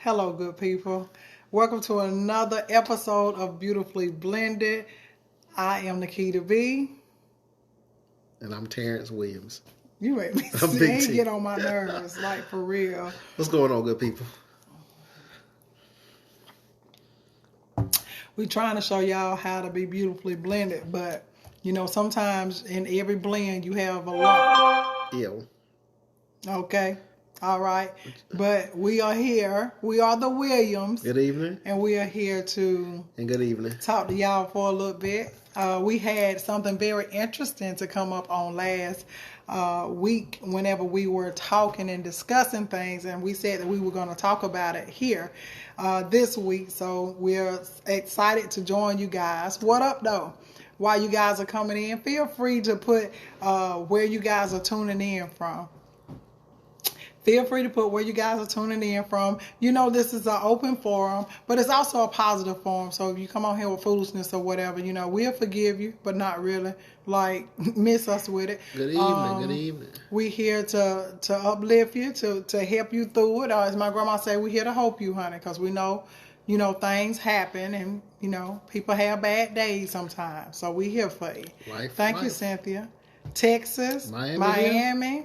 Hello, good people. Welcome to another episode of Beautifully Blended. I am Nikita B. And I'm Terrence Williams. You make me get on my nerves, like for real. What's going on, good people? We're trying to show y'all how to be beautifully blended, but you know, sometimes in every blend you have a lump. Yeah. Okay. All right. But we are here. We are the Williams. Good evening. And we are here to good evening. Talk to y'all for a little bit. We had something very interesting to come up on last week whenever we were talking and discussing things, and we said that we were going to talk about it here this week. So we're excited to join you guys. What up, though? While you guys are coming in, feel free to put where you guys are tuning in from. Feel free to put where you guys are tuning in from. You know, this is an open forum, but it's also a positive forum. So if you come on here with foolishness or whatever, you know, we'll forgive you, but not really. Like, miss us with it. Good evening. Good evening. We're here to uplift you, to help you through it. Or as my grandma say, we're here to help you, honey, because we know, you know, things happen and, you know, people have bad days sometimes. So we're here for you. Thank you, Cynthia. Texas, Miami.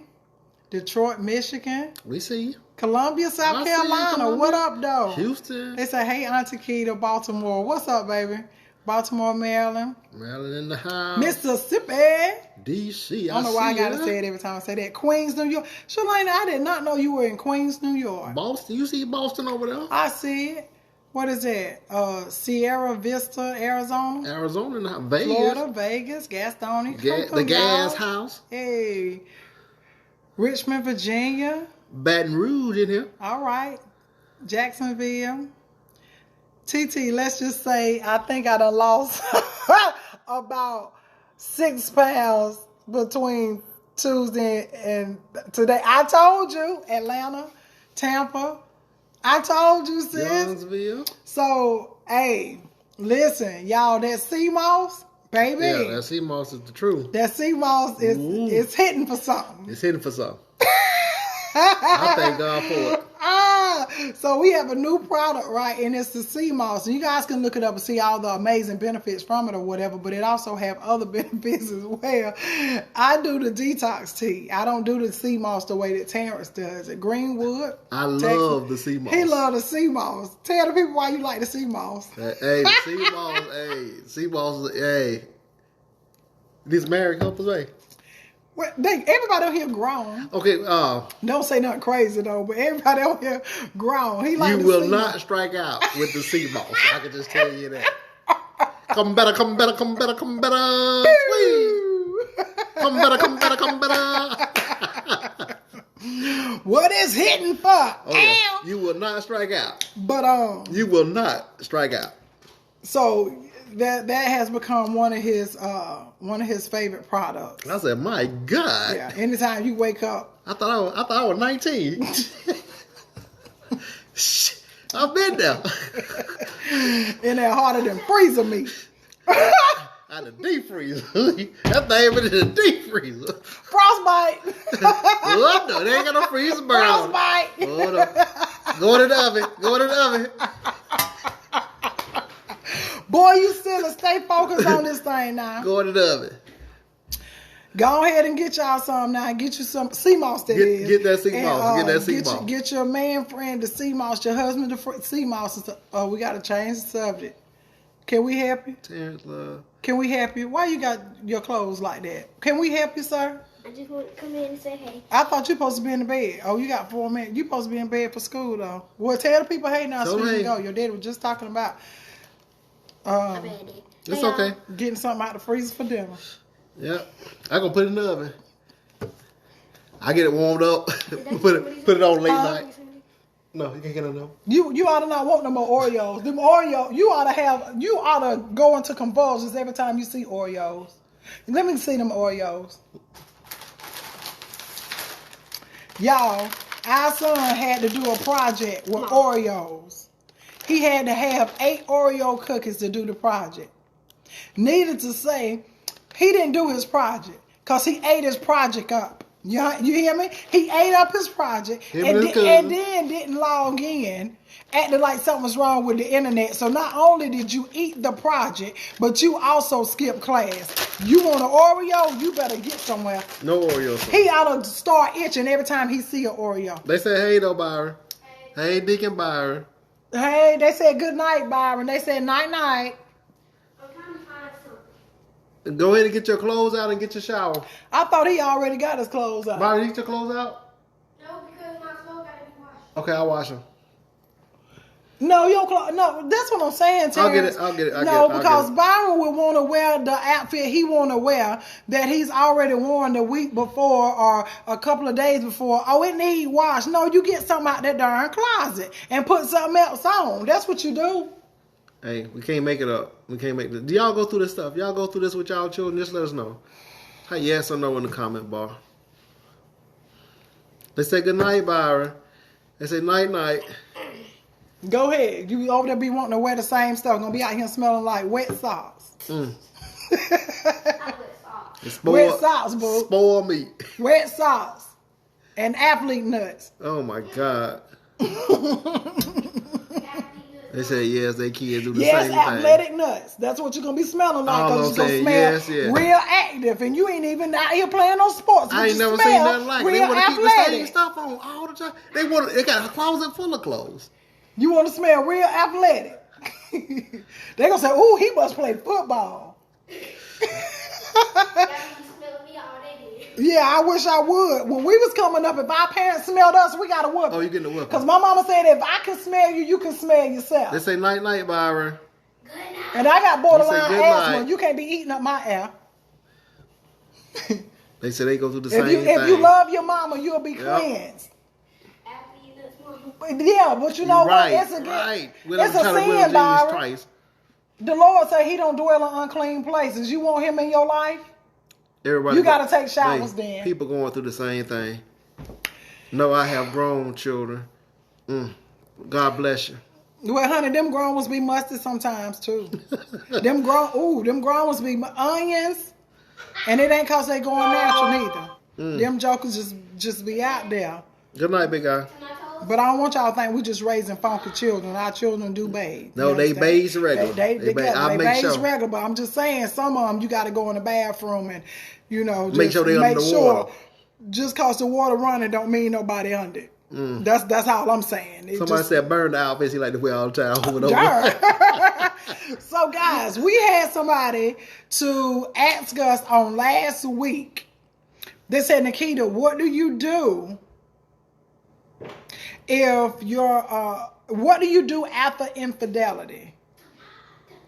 Detroit, Michigan. We see you. Columbia, South Carolina. Columbia. What up, though? Houston. They say, hey, Auntie Keita, Baltimore. What's up, baby? Baltimore, Maryland. Maryland in the house. Mississippi. D.C. I don't know why I got to say it every time I say that. Queens, New York. Shalane, I did not know you were in Queens, New York. Boston. You see Boston over there? I see it. What is that? Sierra Vista, Arizona? Arizona, Vegas. Florida, Vegas, Gastonia. The Gas House. Hey. Richmond, Virginia. Baton Rouge in here. All right. Jacksonville. TT, let's just say I think I done lost about 6 pounds between Tuesday and today. I told you, Atlanta, Tampa. I told you, sis. Youngsville. So, hey, listen, y'all, that sea moss, baby. Yeah, that sea moss is the truth. That sea moss is hitting for something. It's hitting for something. I thank God for it. So we have a new product, right? And it's the sea moss. And you guys can look it up and see all the amazing benefits from it or whatever, but it also have other benefits as well. I do the detox tea. I don't do the sea moss the way that Terrence does it. Greenwood. I love the sea moss. He love the sea moss. Tell the people why you like the sea moss. Hey, the sea moss, sea moss, hey. These married couples, hey. Well, everybody on here grown. Okay, don't say nothing crazy though, but everybody on here grown. He like you will not strike out with the sea moss. I can just tell you that. Come better, come better, come better, come better. Sweet. Come better, come better, come better. What is hitting for? Oh, yeah. You will not strike out. But you will not strike out. So that has become one of his favorite products. I said, my God. Yeah. Anytime you wake up. I thought I was 19. I've been there. In there harder than freezer meat. Out of deep freezer. That thing went in the deep freezer. Frostbite. What the? They ain't got no freezer burn. Frostbite. Go to the oven. Go to the oven. Boy, you still stay focused on this thing now. Go to the oven. Go ahead and get y'all some now. Get you some sea moss. Get that sea moss. Get that sea moss. Get your man friend the sea moss. Your husband the sea moss. We got to change the subject. Can we help you? Terrence, love. Can we help you? Why you got your clothes like that? Can we help you, sir? I just want to come in and say hey. I thought you supposed to be in the bed. Oh, you got 4 minutes. You supposed to be in bed for school, though. Well, tell the people, hey, now, so you go. Your daddy was just talking about it's okay. Getting something out of the freezer for dinner. Yep. I'm going to put it in the oven. I get it warmed up. put it on late night. No, you can't get it no. You ought to not want no more Oreos. Them Oreos, you ought to go into convulsions every time you see Oreos. Let me see them Oreos. Y'all, our son had to do a project with Oreos. He had to have 8 Oreo cookies to do the project. Needless to say, he didn't do his project because he ate his project up. You hear me? He ate up his project and then didn't log in, acting like something was wrong with the internet. So not only did you eat the project, but you also skipped class. You want an Oreo? You better get somewhere. No Oreo. He ought to start itching every time he see an Oreo. They say, hey, though, Byron. Hey, Deacon Byron. Hey, they said good night, Byron. They said night-night. Go ahead and get your clothes out and get your shower. I thought he already got his clothes out. Byron, you get your clothes out? No, because my clothes gotta be washed. Okay, I'll wash them. No, your clothes. No, that's what I'm saying, Terrence. I'll get it. Because Byron would want to wear the outfit he want to wear that he's already worn the week before or a couple of days before. Oh, it need wash. No, you get something out that darn closet and put something else on. That's what you do. Hey, we can't make it up. We can't make this. Do y'all go through this stuff? Y'all go through this with y'all children? Just let us know. Hey, yes or no in the comment bar. They say good night, Byron. They say night-night. Go ahead. You over there be wanting to wear the same stuff. Gonna be out here smelling like wet socks. Wet socks, boo. Spoil meat. Wet socks. And athlete nuts. Oh, my God. They say, yes, they kids do the same thing. Yes, athletic nuts. That's what you're going to be smelling like. Because you're going to smell real active. And you ain't even out here playing no sports. I ain't never seen nothing like it. They want to keep the same stuff on all the time. They got a closet full of clothes. You want to smell real athletic. They're going to say, ooh, he must play football. Yeah, I wish I would. When we was coming up, if our parents smelled us, we got a whooping. Oh, you getting a whooping. Because my mama said, if I can smell you, you can smell yourself. They say night-night, Byron. Good night. And I got borderline asthma. You can't be eating up my air. They say they go through the same thing. If you love your mama, you'll be cleansed. Yeah, but you know what? It's a sin, Byron. The Lord said he don't dwell in unclean places. You want him in your life? You got to take showers then. People going through the same thing. No, I have grown children. God bless you. Well, honey, them grown ones be musty sometimes too. them grown ones be onions. And it ain't cause they going natural neither. Them jokers just be out there. Good night, big guy. But I don't want y'all to think we just raising funky children. Our children do bathe. No, they bathe regular. They bathe regular. But I'm just saying, some of them you got to go in the bathroom and, just make sure they under the water. Just cause the water running don't mean nobody under it. That's all I'm saying. Somebody said burn the outfits he like to wear all the time. So guys, we had somebody to ask us on last week. They said, Nikita, what do you do if what do you do after infidelity?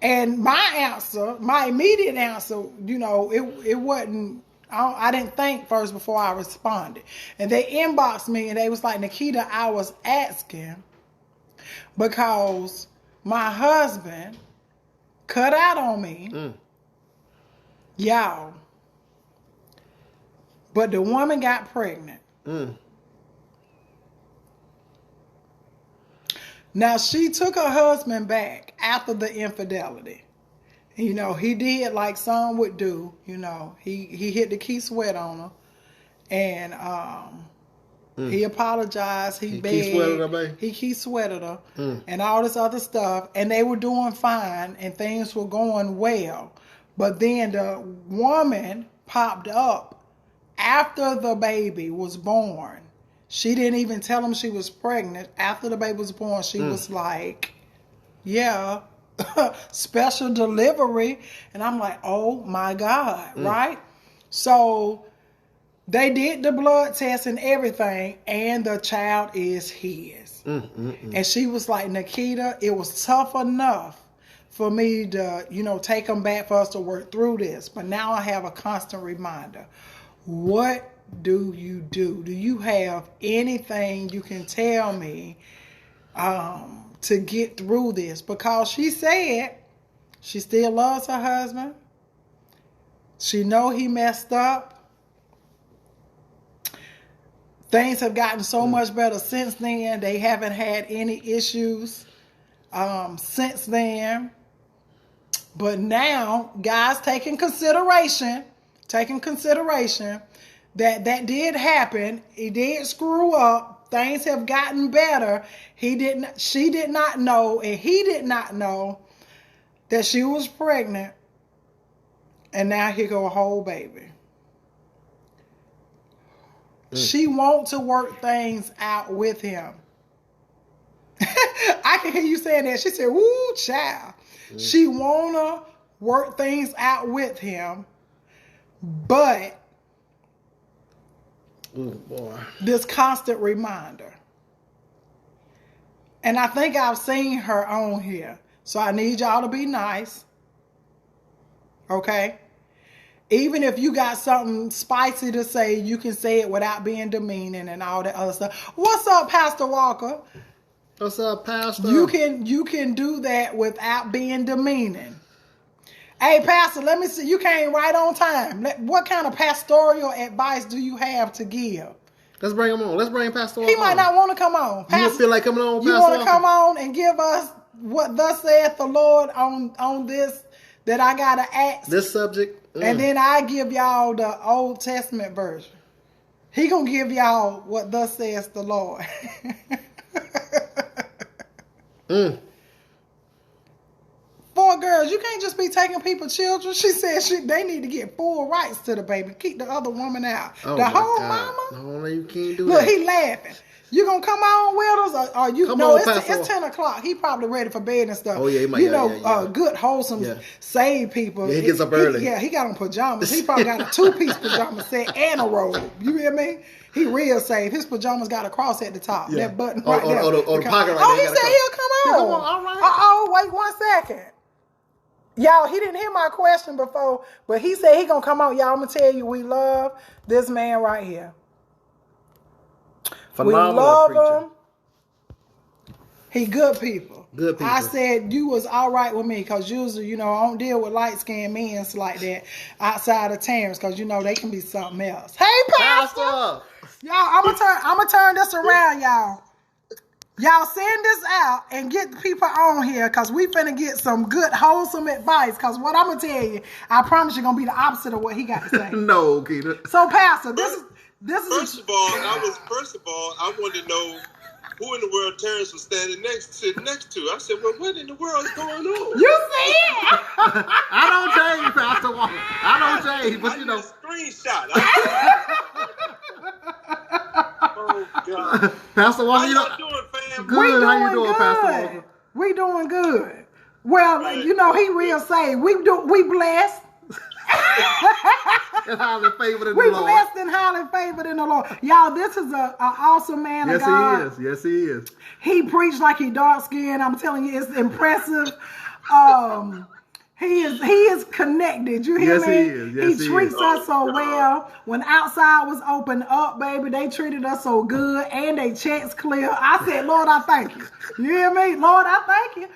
And my immediate answer, it wasn't, I didn't think first before I responded. And they inboxed me and they was like, Nikita, I was asking because my husband cut out on me. Y'all. But the woman got pregnant. Now, she took her husband back after the infidelity. He did like some would do. He hit the key sweat on her. And he apologized. He begged. He key sweated her. And all this other stuff. And they were doing fine. And things were going well. But then the woman popped up after the baby was born. She didn't even tell him she was pregnant. After the baby was born, she was like, yeah, special delivery. And I'm like, oh my God, right? So they did the blood test and everything, and the child is his. And she was like, Nikita, it was tough enough for me to, take him back for us to work through this. But now I have a constant reminder. What do you do? Do you have anything you can tell me to get through this? Because she said she still loves her husband. She know he messed up. Things have gotten so much better since then. They haven't had any issues since then. But now, guys, taking consideration that did happen. He did screw up. Things have gotten better. She did not know, and he did not know that she was pregnant. And now here go a whole baby. She want to work things out with him. I can hear you saying that. She said, woo, child. She want to work things out with him. But boy. This constant reminder. And I think I've seen her on here. So I need y'all to be nice. Okay? Even if you got something spicy to say, you can say it without being demeaning and all that other stuff. What's up, Pastor Walker? What's up, Pastor? You can do that without being demeaning. Hey, Pastor, let me see. You came right on time. What kind of pastoral advice do you have to give? Let's bring him on. Let's bring Pastor Walker He might not want to come on. You don't feel like coming on, Pastor You want to Walker? come on and give us what thus saith the Lord on this that I got to ask? This subject? And then I give y'all the Old Testament version. He gonna give y'all what thus says the Lord. Four girls, you can't just be taking people's children. She said they need to get full rights to the baby. Keep the other woman out. Oh the my whole God. mama. No, you can't do Look, that. he laughing. You gonna come on with us, or you? Come No, on, it's Pastor. 10 o'clock. He probably ready for bed and stuff. Oh, yeah, he might. Yeah. Good, wholesome, saved people. Yeah, he gets up early. He got on pajamas. He probably got a 2-piece pajama set and a robe. You hear me? He real saved. His pajamas got a cross at the top. Yeah. That button right there. Or the pocket right Oh, there. he said he'll come on. Yeah, come on, all right. Uh-oh, wait 1 second. Y'all, he didn't hear my question before, but he said he gonna come out. Y'all, I'm gonna tell you, we love this man right here. Phenomenal we love preacher. him. He good people. Good people. I said you was all right with me because usually, I don't deal with light-skinned men like that outside of Terrence because, they can be something else. Hey, Pastor! Y'all, I'm gonna turn this around, y'all. Y'all send this out and get the people on here because we finna get some good, wholesome advice because what I'm gonna tell you, I promise you're gonna be the opposite of what he got to say. No, Keita. So, Pastor, this is First of all, I wanted to know who in the world Terrence was sitting next to. I said, well, what in the world is going on? You see it? I don't change, Pastor Walker. I don't change, but I need a screenshot. Oh, God. Pastor Walker, How y'all doing, fam? Good. How you doing, Pastor Walker? We doing good. Well, he real saved. We blessed. And highly favored in the We Lord. blessed and highly favored in the Lord. Y'all, this is an awesome man of God. Yes, he is. He preached like he dark skinned. I'm telling you, it's impressive. He is connected. You hear Yes, me? he is. Yes, he he treats is. us so well. When outside was open up, baby, they treated us so good and they checks clear. I said, Lord, I thank you. You hear me? Lord, I thank you.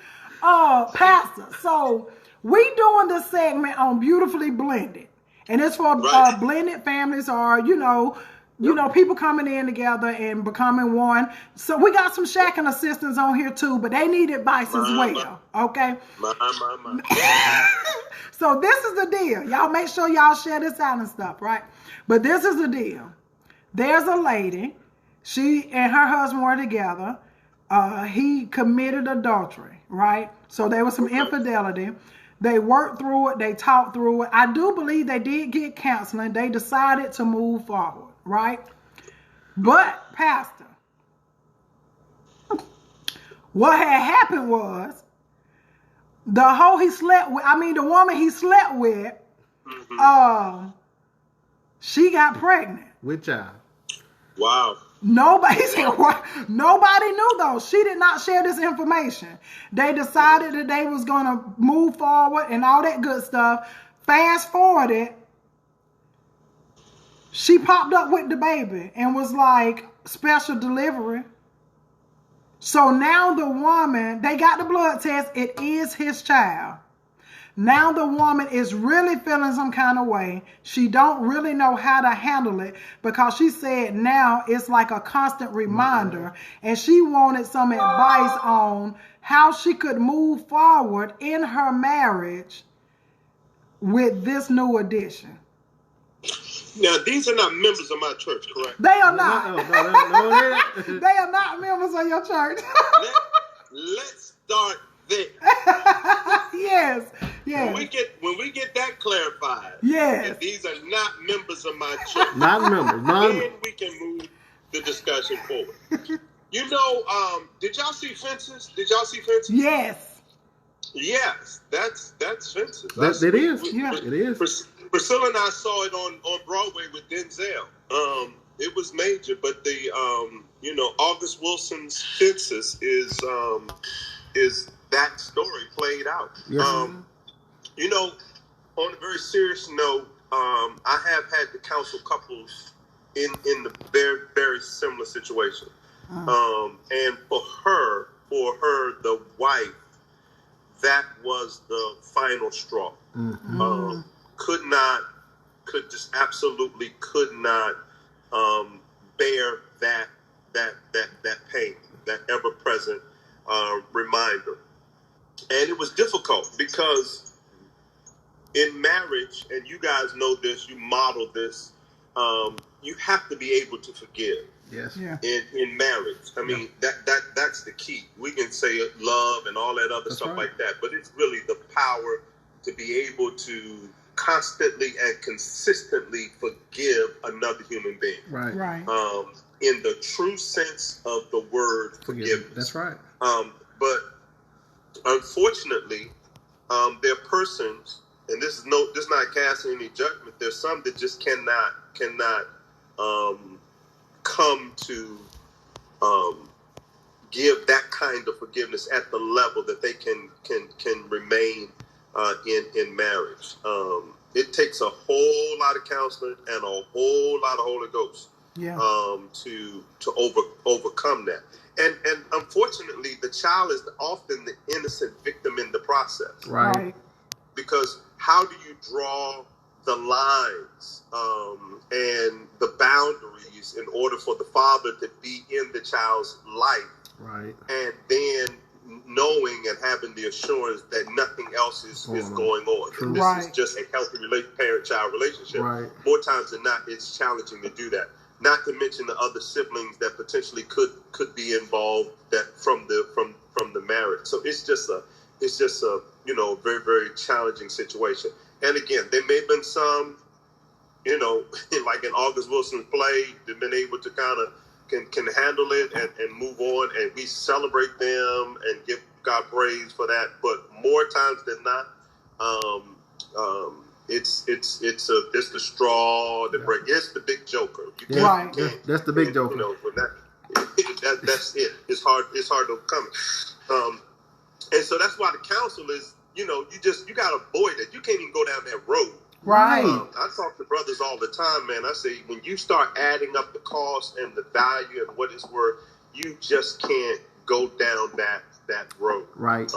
Pastor, so we doing this segment on Beautifully Blended. And it's for blended families or, people coming in together and becoming one. So we got some shacking assistants on here too, but they need advice as well. Okay? So this is the deal. Y'all make sure y'all share this out and stuff, right? But this is the deal. There's a lady. She and her husband were together. He committed adultery, right? So there was some infidelity. They worked through it. They talked through it. I do believe they did get counseling. They decided to move forward, right? But, Pastor, what had happened was the woman he slept with, she got pregnant. With child. Wow. Nobody knew though. She did not share this information. They decided that they was going to move forward and all that good stuff. Fast forwarded, she popped up with the baby and was like, special delivery. So now the woman, they got the blood test. It is his child. Now the woman is really feeling some kind of way. She don't really know how to handle it because she said now it's like a constant reminder. And she wanted some advice on how she could move forward in her marriage with this new addition. Now, these are not members of my church, correct? They are not. No. They are not members of your church. Let's start there. Yes. When we get that clarified, Yes. that these are not members of my church, Not members. then we can move the discussion forward. You know, did y'all see Fences? Yes. Yes, that's Fences. It is. Priscilla and I saw it on Broadway with Denzel. It was major, but the August Wilson's Fences is that story played out. Yes. You know, on a very serious note, I have had to counsel couples in the very, very similar situation. And for her, the wife, that was the final straw. Mm-hmm. Absolutely could not bear that pain, that ever present reminder. And it was difficult because in marriage, and you guys know this, you model this, you have to be able to forgive. Yes. Yeah. In marriage, I mean that's the key. We can say love and all that other stuff like that, but it's really the power to be able to constantly and consistently forgive another human being. Right. In the true sense of the word forgiveness. That's right. But unfortunately, there are persons, and this is not casting any judgment. There's some that just cannot come to give that kind of forgiveness at the level that they can remain in marriage. It takes a whole lot of counseling and a whole lot of Holy Ghost to overcome that. And unfortunately, the child is often the innocent victim in the process. Right. Because how do you draw the lines and the boundaries in order for the father to be in the child's life? Right. And then knowing and having the assurance that nothing else is going on. True. This is just a healthy parent-child relationship. Right. More times than not, it's challenging to do that. Not to mention the other siblings that potentially could be involved from the marriage. So it's just a very, very challenging situation. And again, there may have been some, like in August Wilson's play, they've been able to kind of can handle it and move on, and we celebrate them and give God praise for that. But more times than not, it's the straw that breaks. It's the big joker. That's the big joker. That's it. It's hard to overcome. And so that's why the counsel is, you got to avoid it. You can't even go down that road. Right. I talk to brothers all the time, man. I say, when you start adding up the cost and the value and what it's worth, you just can't go down that road. Right.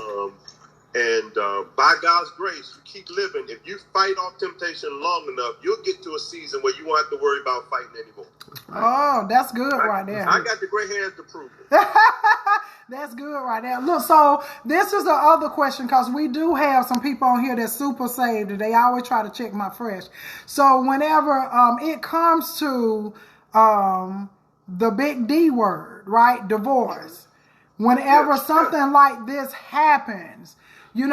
And by God's grace, you keep living. If you fight off temptation long enough, you'll get to a season where you won't have to worry about fighting anymore. Oh, that's good right there. I got the gray hairs to prove it. That's good right there. Look, so this is the other question, because we do have some people on here that's super saved, and they always try to check my fresh. So whenever it comes to the big D word, right, divorce, whenever something like this happens, you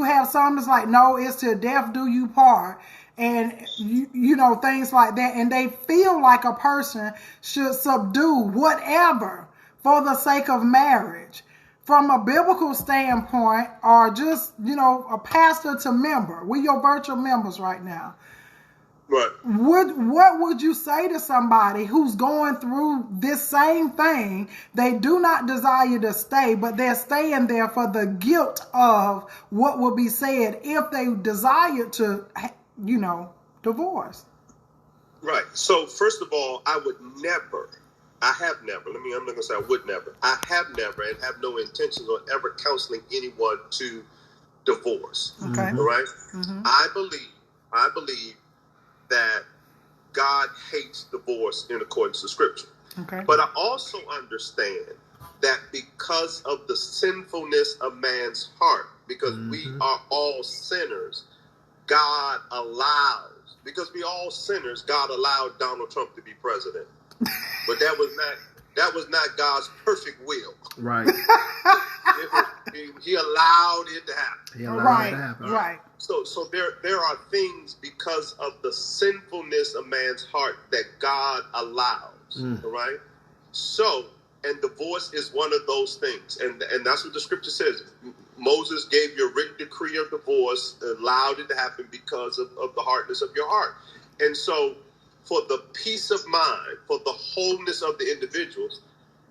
have some that's like, no, it's till death do you part. And, things like that. And they feel like a person should subdue whatever for the sake of marriage. From a biblical standpoint, or just, a pastor to member. We're your virtual members right now. Right. What would you say to somebody who's going through this same thing? They do not desire to stay, but they're staying there for the guilt of what would be said if they desired to, divorce. Right. So first of all, I have never, I'm not going to say I would never. I have never and have no intentions on ever counseling anyone to divorce. Okay. All right. Mm-hmm. I believe that God hates divorce in accordance to Scripture. Okay. But I also understand that because of the sinfulness of man's heart, because we are all sinners, God allows because we all sinners, God allowed Donald Trump to be president. But that was not God's perfect will. Right. He allowed it to happen. He allowed it to happen. Right. So there are things because of the sinfulness of man's heart that God allows. All right. So, and divorce is one of those things, and that's what the scripture says. Moses gave you a written decree of divorce, allowed it to happen because of the hardness of your heart. And so, for the peace of mind, for the wholeness of the individuals,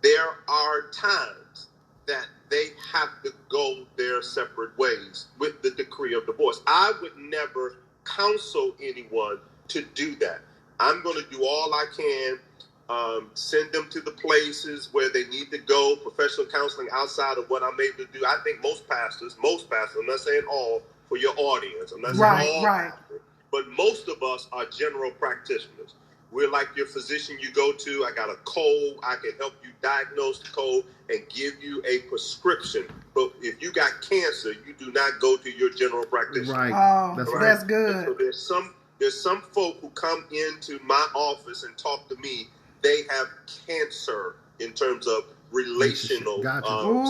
there are times that they have to go their separate ways with the decree of divorce. I would never counsel anyone to do that. I'm going to do all I can, send them to the places where they need to go, professional counseling outside of what I'm able to do. I think most pastors, I'm not saying all for your audience, I'm not saying all, pastors, but most of us are general practitioners. We're like your physician you go to. I got a cold. I can help you diagnose the cold and give you a prescription. But if you got cancer, you do not go to your general practitioner. Right. Oh, That's that's good. And so there's some folk who come into my office and talk to me. They have cancer in terms of relational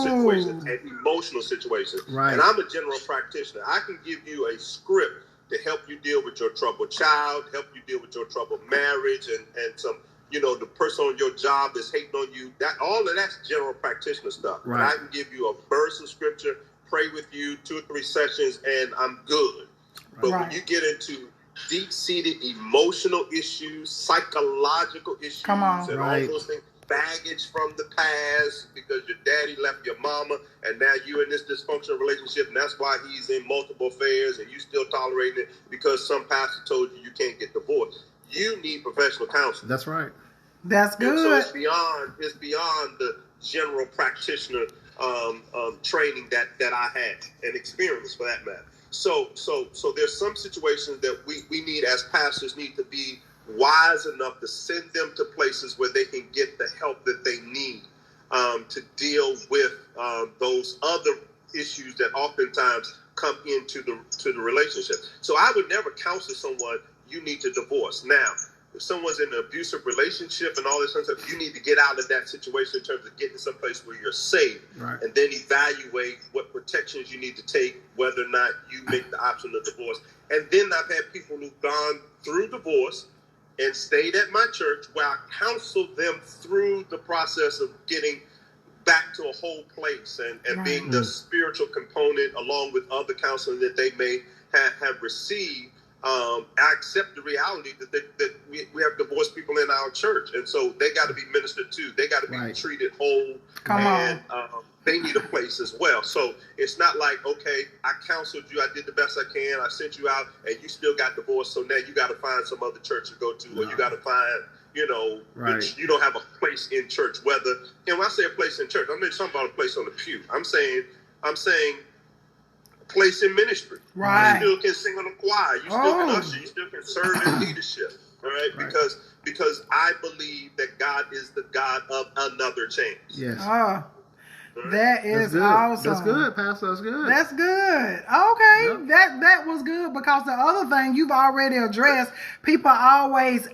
situations and emotional situations. Right. And I'm a general practitioner. I can give you a script to help you deal with your troubled child, help you deal with your troubled marriage, and some, the person on your job that's hating on you. That all of that's general practitioner stuff. Right. And I can give you a verse of scripture, pray with you 2 or 3 sessions, and I'm good. But when you get into deep-seated emotional issues, psychological issues, and all those things, baggage from the past because your daddy left your mama and now you're in this dysfunctional relationship and that's why he's in multiple affairs and you still tolerating it because some pastor told you can't get divorced. You need professional counseling. That's right. That's good. And so it's beyond the general practitioner training that I had and experience for that matter. So there's some situations that we need as pastors need to be wise enough to send them to places where they can get the help that they need to deal with those other issues that oftentimes come into the relationship. So I would never counsel someone, you need to divorce. Now, if someone's in an abusive relationship and all this kind of stuff, you need to get out of that situation in terms of getting someplace where you're safe, and then evaluate what protections you need to take, whether or not you make the option of divorce. And then I've had people who've gone through divorce and stayed at my church where I counseled them through the process of getting back to a whole place and being the spiritual component along with other counseling that they may have received. I accept the reality that we have divorced people in our church, and so they got to be ministered to. They got to be treated whole, they need a place as well. So it's not like, okay, I counseled you, I did the best I can, I sent you out, and you still got divorced, so now you got to find some other church to go to, or you got to find, you don't have a place in church. Whether, and when I say a place in church, I'm not talking about a place on the pew. I'm saying place in ministry. Right. You still can sing on the choir. You still can usher. You still can serve in leadership. All right? Because I believe that God is the God of another chance. Yes. That is awesome. That's good, Pastor. That's good. That's good. Okay. Yep. That was good because the other thing you've already addressed, people always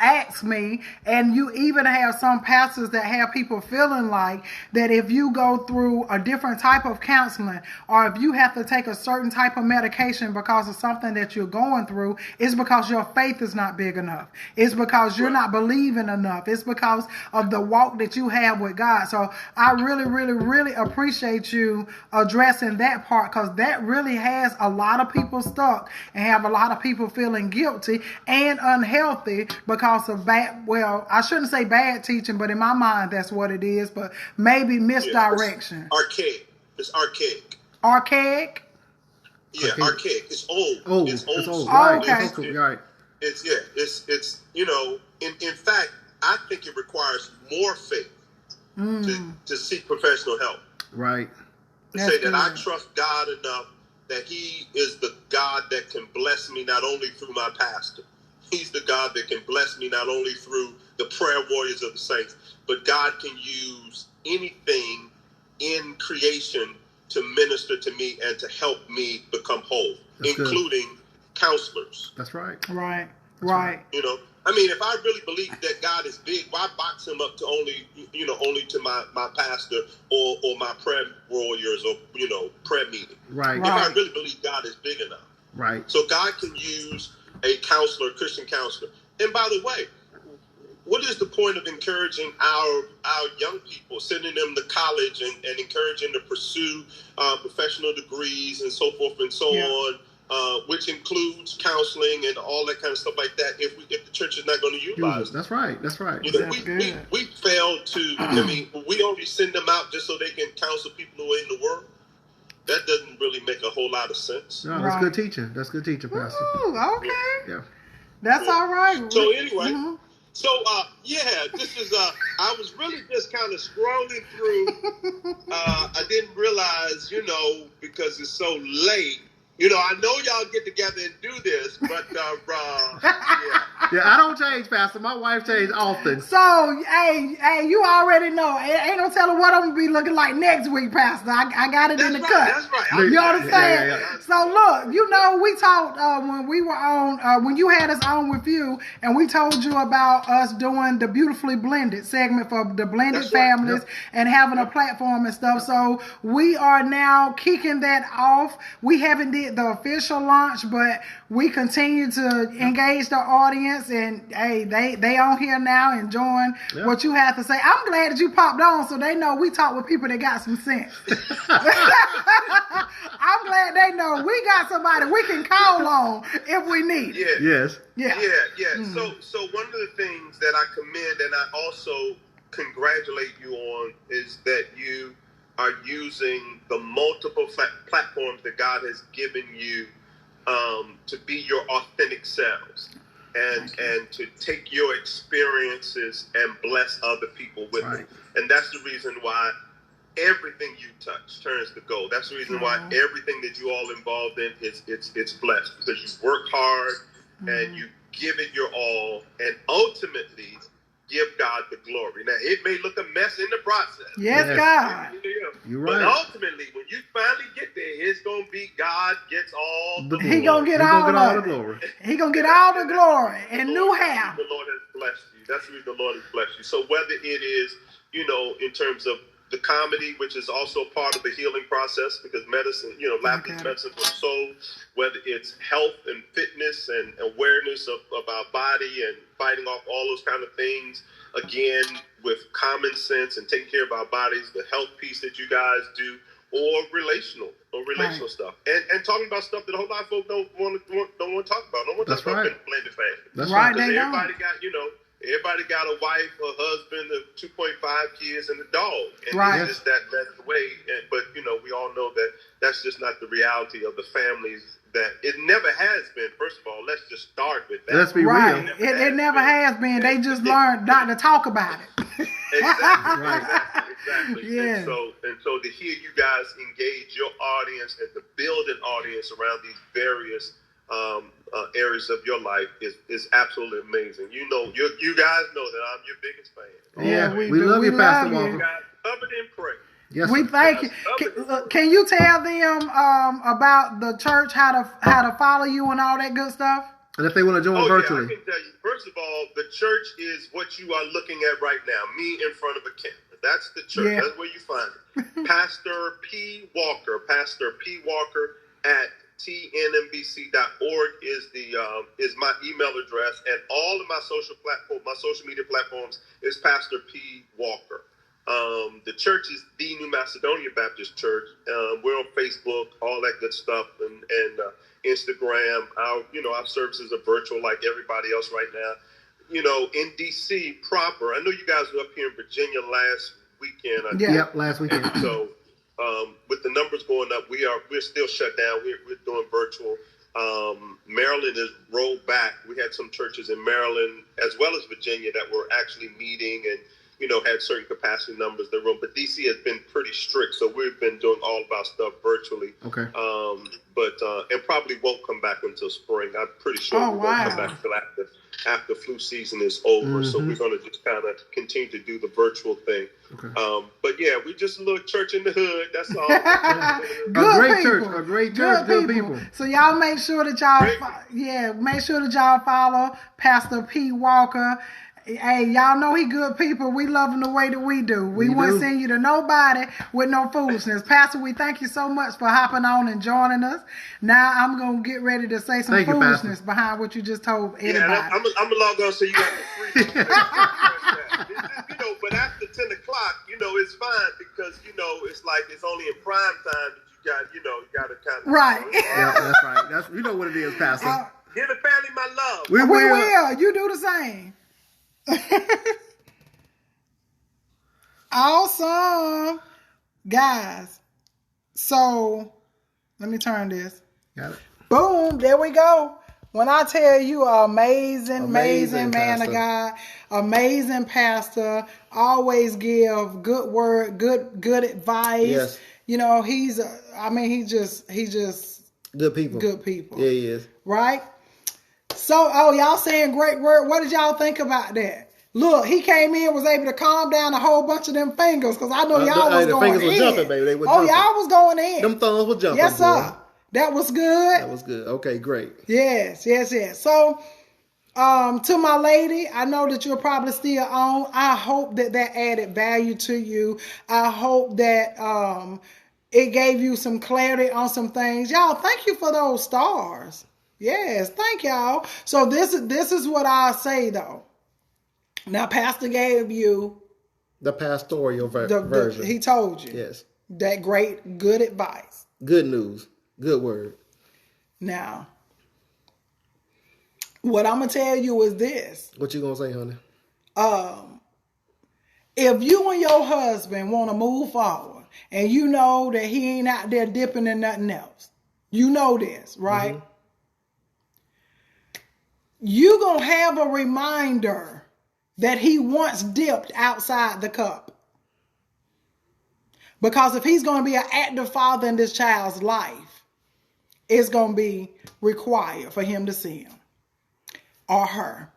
ask me, and you even have some pastors that have people feeling like that if you go through a different type of counseling or if you have to take a certain type of medication because of something that you're going through, it's because your faith is not big enough. It's because you're not believing enough. It's because of the walk that you have with God. So I really, really, really appreciate you addressing that part because that really has a lot of people stuck and have a lot of people feeling guilty and unhealthy because of bad, well, I shouldn't say bad teaching, but in my mind, that's what it is, but maybe misdirection. Archaic. It's archaic. Archaic? Yeah, archaic. It's old. It's old. Oh, okay. It's in fact, I think it requires more faith to seek professional help. Right. To say that I trust God enough that He is the God that can bless me not only through my pastor. He's the God that can bless me not only through the prayer warriors of the saints, but God can use anything in creation to minister to me and to help me become whole, including counselors. That's right. Right. That's Right. You know, I mean, if I really believe that God is big, why box him up to only to my pastor or my prayer warriors or prayer meeting? Right. If I really believe God is big enough, Right. so God can use a counselor, a Christian counselor. And by the way, what is the point of encouraging our young people, sending them to college and encouraging them to pursue professional degrees and so forth and so on, which includes counseling and all that kind of stuff like that, if the church is not going to utilize it? That's right. That's right. You know, we failed to, I mean, we only send them out just so they can counsel people who are in the world. That doesn't really make a whole lot of sense. No, that's good teaching. That's good teaching, Pastor. Ooh, okay. Yeah. That's all right. So anyway, this is, I was really just kind of scrolling through. I didn't realize, because it's so late. I know y'all get together and do this, but Yeah, I don't change, Pastor. My wife changes often. So, hey, you already know. Ain't no telling what I'm gonna be looking like next week, Pastor. I got it in the cut. That's right. You understand? Yeah. So look, we talked when we were on when you had us on with you, and we told you about us doing the Beautifully Blended segment for the blended families and having a platform and stuff. So we are now kicking that off. We haven't did the official launch, but we continue to engage the audience, and hey, they on here now enjoying what you have to say. I'm glad that you popped on so they know we talk with people that got some sense. I'm glad they know we got somebody we can call on if we need. Yeah. Yeah. So one of the things that I commend and I also congratulate you on is that you are using the multiple platforms that God has given you to be your authentic selves and to take your experiences and bless other people with it. And that's the reason why everything you touch turns to gold. That's the reason why everything that you all involved in it's blessed, because you work hard and you give it your all, and ultimately give God the glory. Now, it may look a mess in the process. Yes, God. You're right. But ultimately, when you finally get there, it's going to be God gets all the glory. He going to get all the glory. He going to get all the glory and new hair. The Lord has blessed you. That's the reason the Lord has blessed you. So whether it is, in terms of the comedy, which is also part of the healing process, because medicine, laughter is medicine for the soul, whether it's health and fitness and awareness of our body and fighting off all those kind of things, again, with common sense and taking care of our bodies, the health piece that you guys do, or relational stuff. And talking about stuff that a whole lot of folks don't want to talk about. Don't want to talk about blended family. That's right. Because everybody got a wife, a husband, 2.5 kids, and a dog. And it's just that's the way. But we all know that that's just not the reality of the families. That it never has been. First of all, let's just start with that. Let's be real. It never has been. They just learned not to talk about it. Exactly. Yeah. And so to hear you guys engage your audience and to build an audience around these various areas of your life is absolutely amazing. You guys know that I'm your biggest fan. Yeah, we love you, Pastor Walker. You guys covered in prayer. Yes, we thank you. Can you tell them about the church, how to follow you and all that good stuff? And if they want to join virtually. Yeah, I can tell you. First of all, the church is what you are looking at right now. Me in front of a camera. That's the church. That's where you find it. Pastor P. Walker at tnmbc.org is my email address, and all of my social media platforms is Pastor P. Walker. The church is the New Macedonia Baptist Church. We're on Facebook, all that good stuff, and Instagram. Our services are virtual like everybody else right now. In DC proper. I know you guys were up here in Virginia last weekend. Yep, last weekend. So with the numbers going up, we're still shut down. We're doing virtual. Maryland is rolled back. We had some churches in Maryland as well as Virginia that were actually meeting and had certain capacity numbers in the room. But DC has been pretty strict, so we've been doing all of our stuff virtually. Okay. And probably won't come back until spring. I'm pretty sure we won't come back until after flu season is over. So we're going to just kind of continue to do the virtual thing. Okay. But yeah, we just a little church in the hood. That's all. A great church, good people. So y'all make sure that y'all follow Pastor P. Walker. Hey, y'all know he good people. We love him the way that we do. We won't send you to nobody with no foolishness. Pastor, we thank you so much for hopping on and joining us. Now I'm going to get ready to say some foolishness behind what you just told everybody. Yeah, I'm going to log on so you got the free. But after 10 o'clock, it's fine because, it's like it's only in prime time that you got to kind of. Right. Yeah, that's right. You know what it is, Pastor. Give the family my love. We will. You do the same. Awesome, guys. So let me turn this. Got it. Boom, there we go. When I tell you, amazing man of God, amazing pastor, always give good word, good advice. Yes. He's just good people. Good people. Yeah, he is. Right? So, y'all saying great word. What did y'all think about that? Look, he came in, was able to calm down a whole bunch of them fingers because I know y'all was going in. The fingers were jumping, baby. They were jumping. Y'all was going in. Them thumbs were jumping. Yes, sir. Boy. That was good. Okay, great. Yes. So, to my lady, I know that you're probably still on. I hope that added value to you. I hope that it gave you some clarity on some things. Y'all, thank you for those stars. Yes, thank y'all. So this is what I say though. Now, Pastor gave you the pastoral version. He told you. Yes. That good advice. Good news. Good word. Now, what I'm going to tell you is this. What you going to say, honey? If you and your husband want to move forward and you know that he ain't out there dipping in nothing else, you know this, right? Mm-hmm. You going to have a reminder that he once dipped outside the cup. Because if he's going to be an active father in this child's life, it's going to be required for him to see him or her.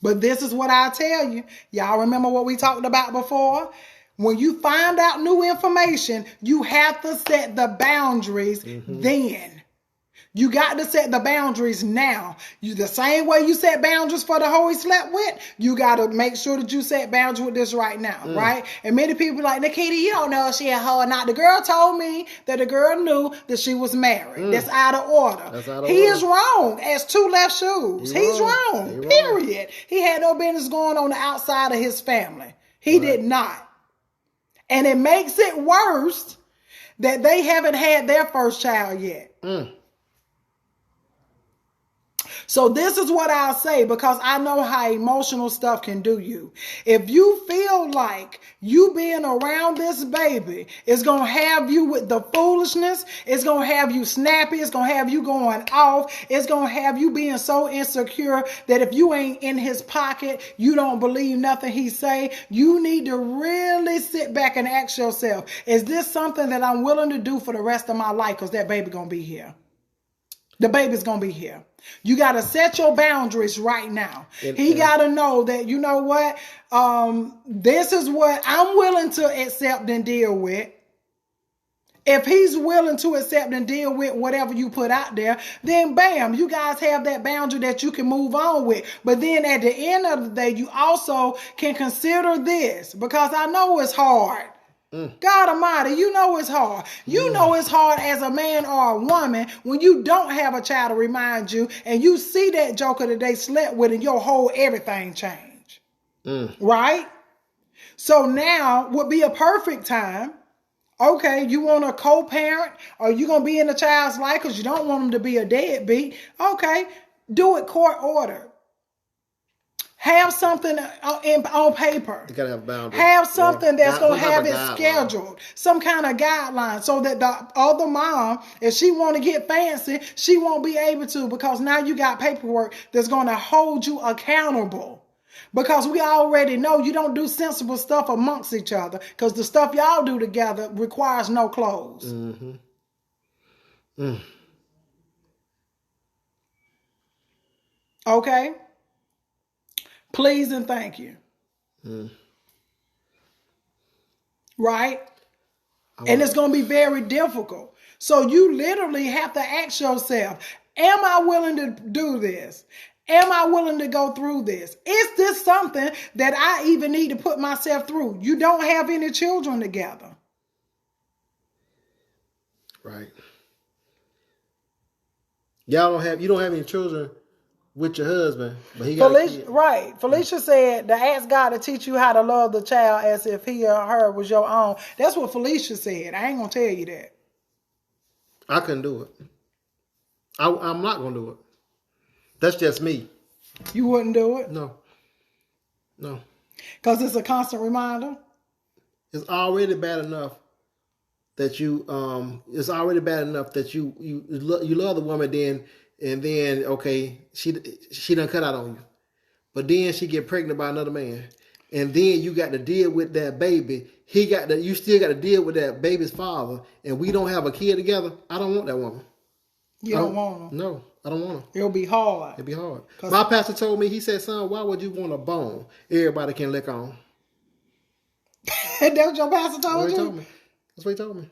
But this is what I tell you. Y'all remember what we talked about before? When you find out new information, you have to set the boundaries then. You got to set the boundaries now. The same way you set boundaries for the hoe he slept with, you got to make sure that you set boundaries with this right now, right? And many people like, Nikita, you don't know if she a hoe or not. The girl told me that the girl knew that she was married. That's out of order. He is wrong as two left shoes. He's wrong, period. He had no business going on the outside of his family. He did not. And it makes it worse that they haven't had their first child yet. So this is what I'll say, because I know how emotional stuff can do you. If you feel like you being around this baby is going to have you with the foolishness, it's going to have you snappy, it's going to have you going off, it's going to have you being so insecure that if you ain't in his pocket, you don't believe nothing he say, you need to really sit back and ask yourself, is this something that I'm willing to do for the rest of my life? Because that baby going to be here. The baby's going to be here. You got to set your boundaries right now. He got to know that, you know what, this is what I'm willing to accept and deal with. If he's willing to accept and deal with whatever you put out there, then bam, you guys have that boundary that you can move on with. But then at the end of the day, you also can consider this, because I know it's hard. God Almighty, you know it's hard. You know it's hard as a man or a woman when you don't have a child to remind you and you see that joker that they slept with and your whole everything change. Right? So now would be a perfect time. Okay, you want a co-parent or you going to be in the child's life because you don't want them to be a deadbeat. Okay, do it court order. Have something on paper. You gotta have boundaries. Have something that's going to have it scheduled. Some kind of guideline so that the other mom, if she want to get fancy, she won't be able to, because now you got paperwork that's going to hold you accountable. Because we already know you don't do sensible stuff amongst each other. Because the stuff y'all do together requires no clothes. Mm-hmm. Mm. Okay? Please and thank you. Mm. Right? And it's going to be very difficult. So you literally have to ask yourself, am I willing to do this? Am I willing to go through this? Is this something that I even need to put myself through? You don't have any children together. Right. You don't have any children with your husband, but he got a kid. Right. Felicia said to ask God to teach you how to love the child as if he or her was your own. That's what Felicia said. I ain't going to tell you that. I couldn't do it. I'm not going to do it. That's just me. You wouldn't do it? No. Because it's a constant reminder? It's already bad enough that you love the woman and then okay, she done cut out on you. But then she get pregnant by another man. And then you got to deal with that baby. You still got to deal with that baby's father, and we don't have a kid together. I don't want that woman. You don't want her? No, I don't want her. It'll be hard. It'll be hard. My pastor told me, he said, son, why would you want a bone everybody can lick on? That's what your pastor told you? That's what he told me.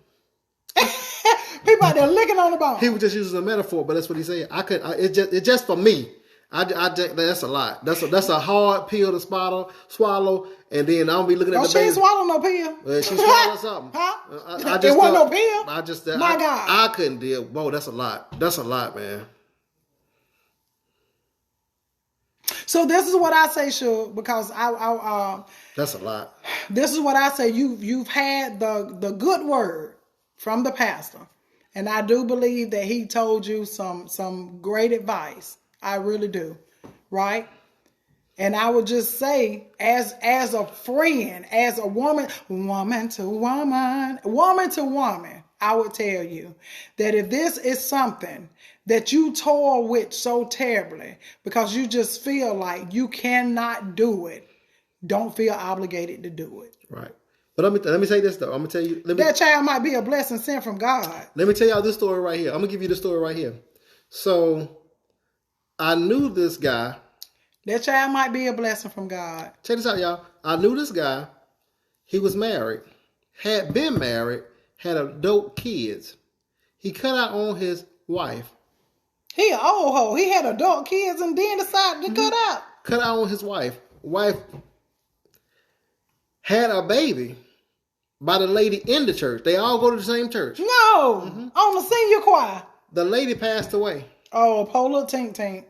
People out there licking on the bone. He was just using a metaphor, but that's what he said. It's just for me. That's a lot. That's a hard pill to swallow, and then I'll be looking at the baby. She ain't swallow no pill. Well, she swallowed something. Huh? It wasn't no pill. My God. I couldn't deal. Whoa, that's a lot. That's a lot, man. So this is what I say, Shug, because that's a lot. This is what I say. You've had the good word from the pastor, and I do believe that he told you some great advice. I really do, right? And I would just say, as a friend, as a woman to woman, I would tell you that if this is something that you toil with so terribly because you just feel like you cannot do it, don't feel obligated to do it. Right. But let me say this though. I'm gonna tell you that child might be a blessing sent from God. Let me tell y'all this story right here. I'm gonna give you the story right here. So I knew this guy. That child might be a blessing from God. Check this out, y'all. I knew this guy. He was married, had been married, had adult kids. He cut out on his wife. He an old hoe. He had adult kids and then decided to cut out. Cut out on his wife. Wife had a baby by the lady in the church. They all go to the same church. No. On the senior choir. The lady passed away. Oh, poor little tink tink.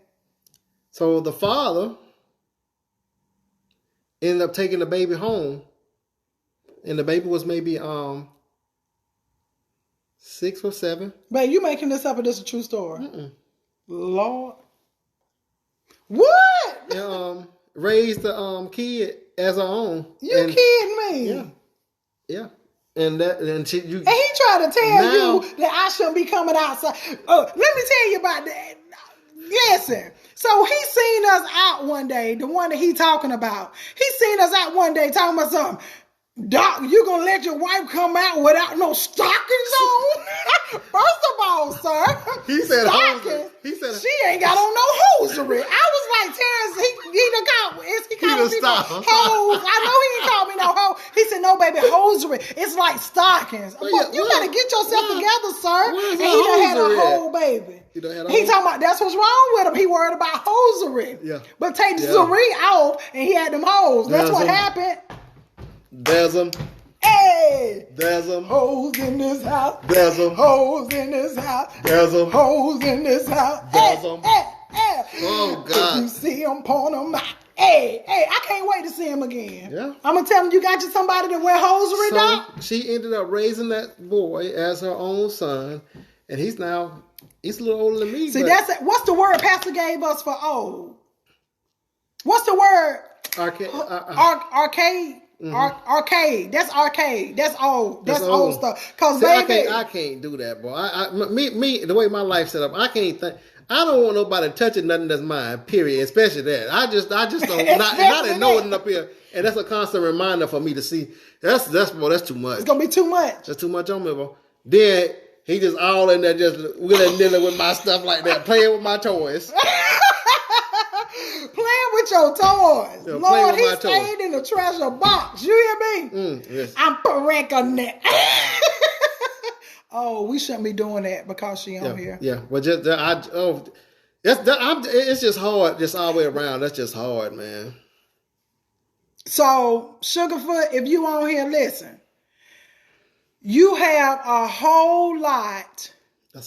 So the father ended up taking the baby home, and the baby was maybe 6 or 7. But you making this up, or this is a true story? Lord, what? And, raised the kid as her own. You kidding me? Yeah. And he tried to tell you that I shouldn't be coming outside. Let me tell you about that. Listen. So he seen us out one day, the one that he talking about. He seen us out one day talking about something. Doc, you gonna let your wife come out without no stockings on? First of all, sir, he said stockings. He said she ain't got on no hosiery. I was like, Terrence, he done called me hose. I know he ain't called me no hose. He said, no, baby, hosiery. It's like stockings. You gotta get yourself together, sir. And he done had a whole baby. He talking about that's what's wrong with him. He worried about hosiery. Yeah. But take the zuri off and he had them hoes. That's what happened. There's them. Hey! There's them. Hoes in this house. There's them. Hoes in this house. There's them. Hoes in this house. There's them. Hey. Oh, God. If you see him, point them out. Hey, I can't wait to see him again. Yeah. I'm going to tell him you got you somebody that wear hosiery, Doc. She ended up raising that boy as her own son, and he's a little older than me. See, what's the word Pastor gave us for old? What's the word? Arcade. Arcade. That's arcade. That's old. That's old old stuff. Cause See, baby, I can't do that, boy. Me, the way my life set up, I can't think. I don't want nobody touching nothing that's mine. Period. Especially that. I just don't. Not in knowing up here, and that's a constant reminder for me to see. That's too much. it's gonna be too much. That's too much on me, boy. Then he just all in there, just willy-nilly with my stuff like that, playing with my toys. Playing with your toys. Yeah, Lord, with he my stayed toys. in the treasure box. You hear me? Yes. I'm pregnant. Oh, we shouldn't be doing that because she on here. Yeah, but it's just hard, just all the way around. That's just hard, man. So, Sugarfoot, if you on here, listen. You have a whole lot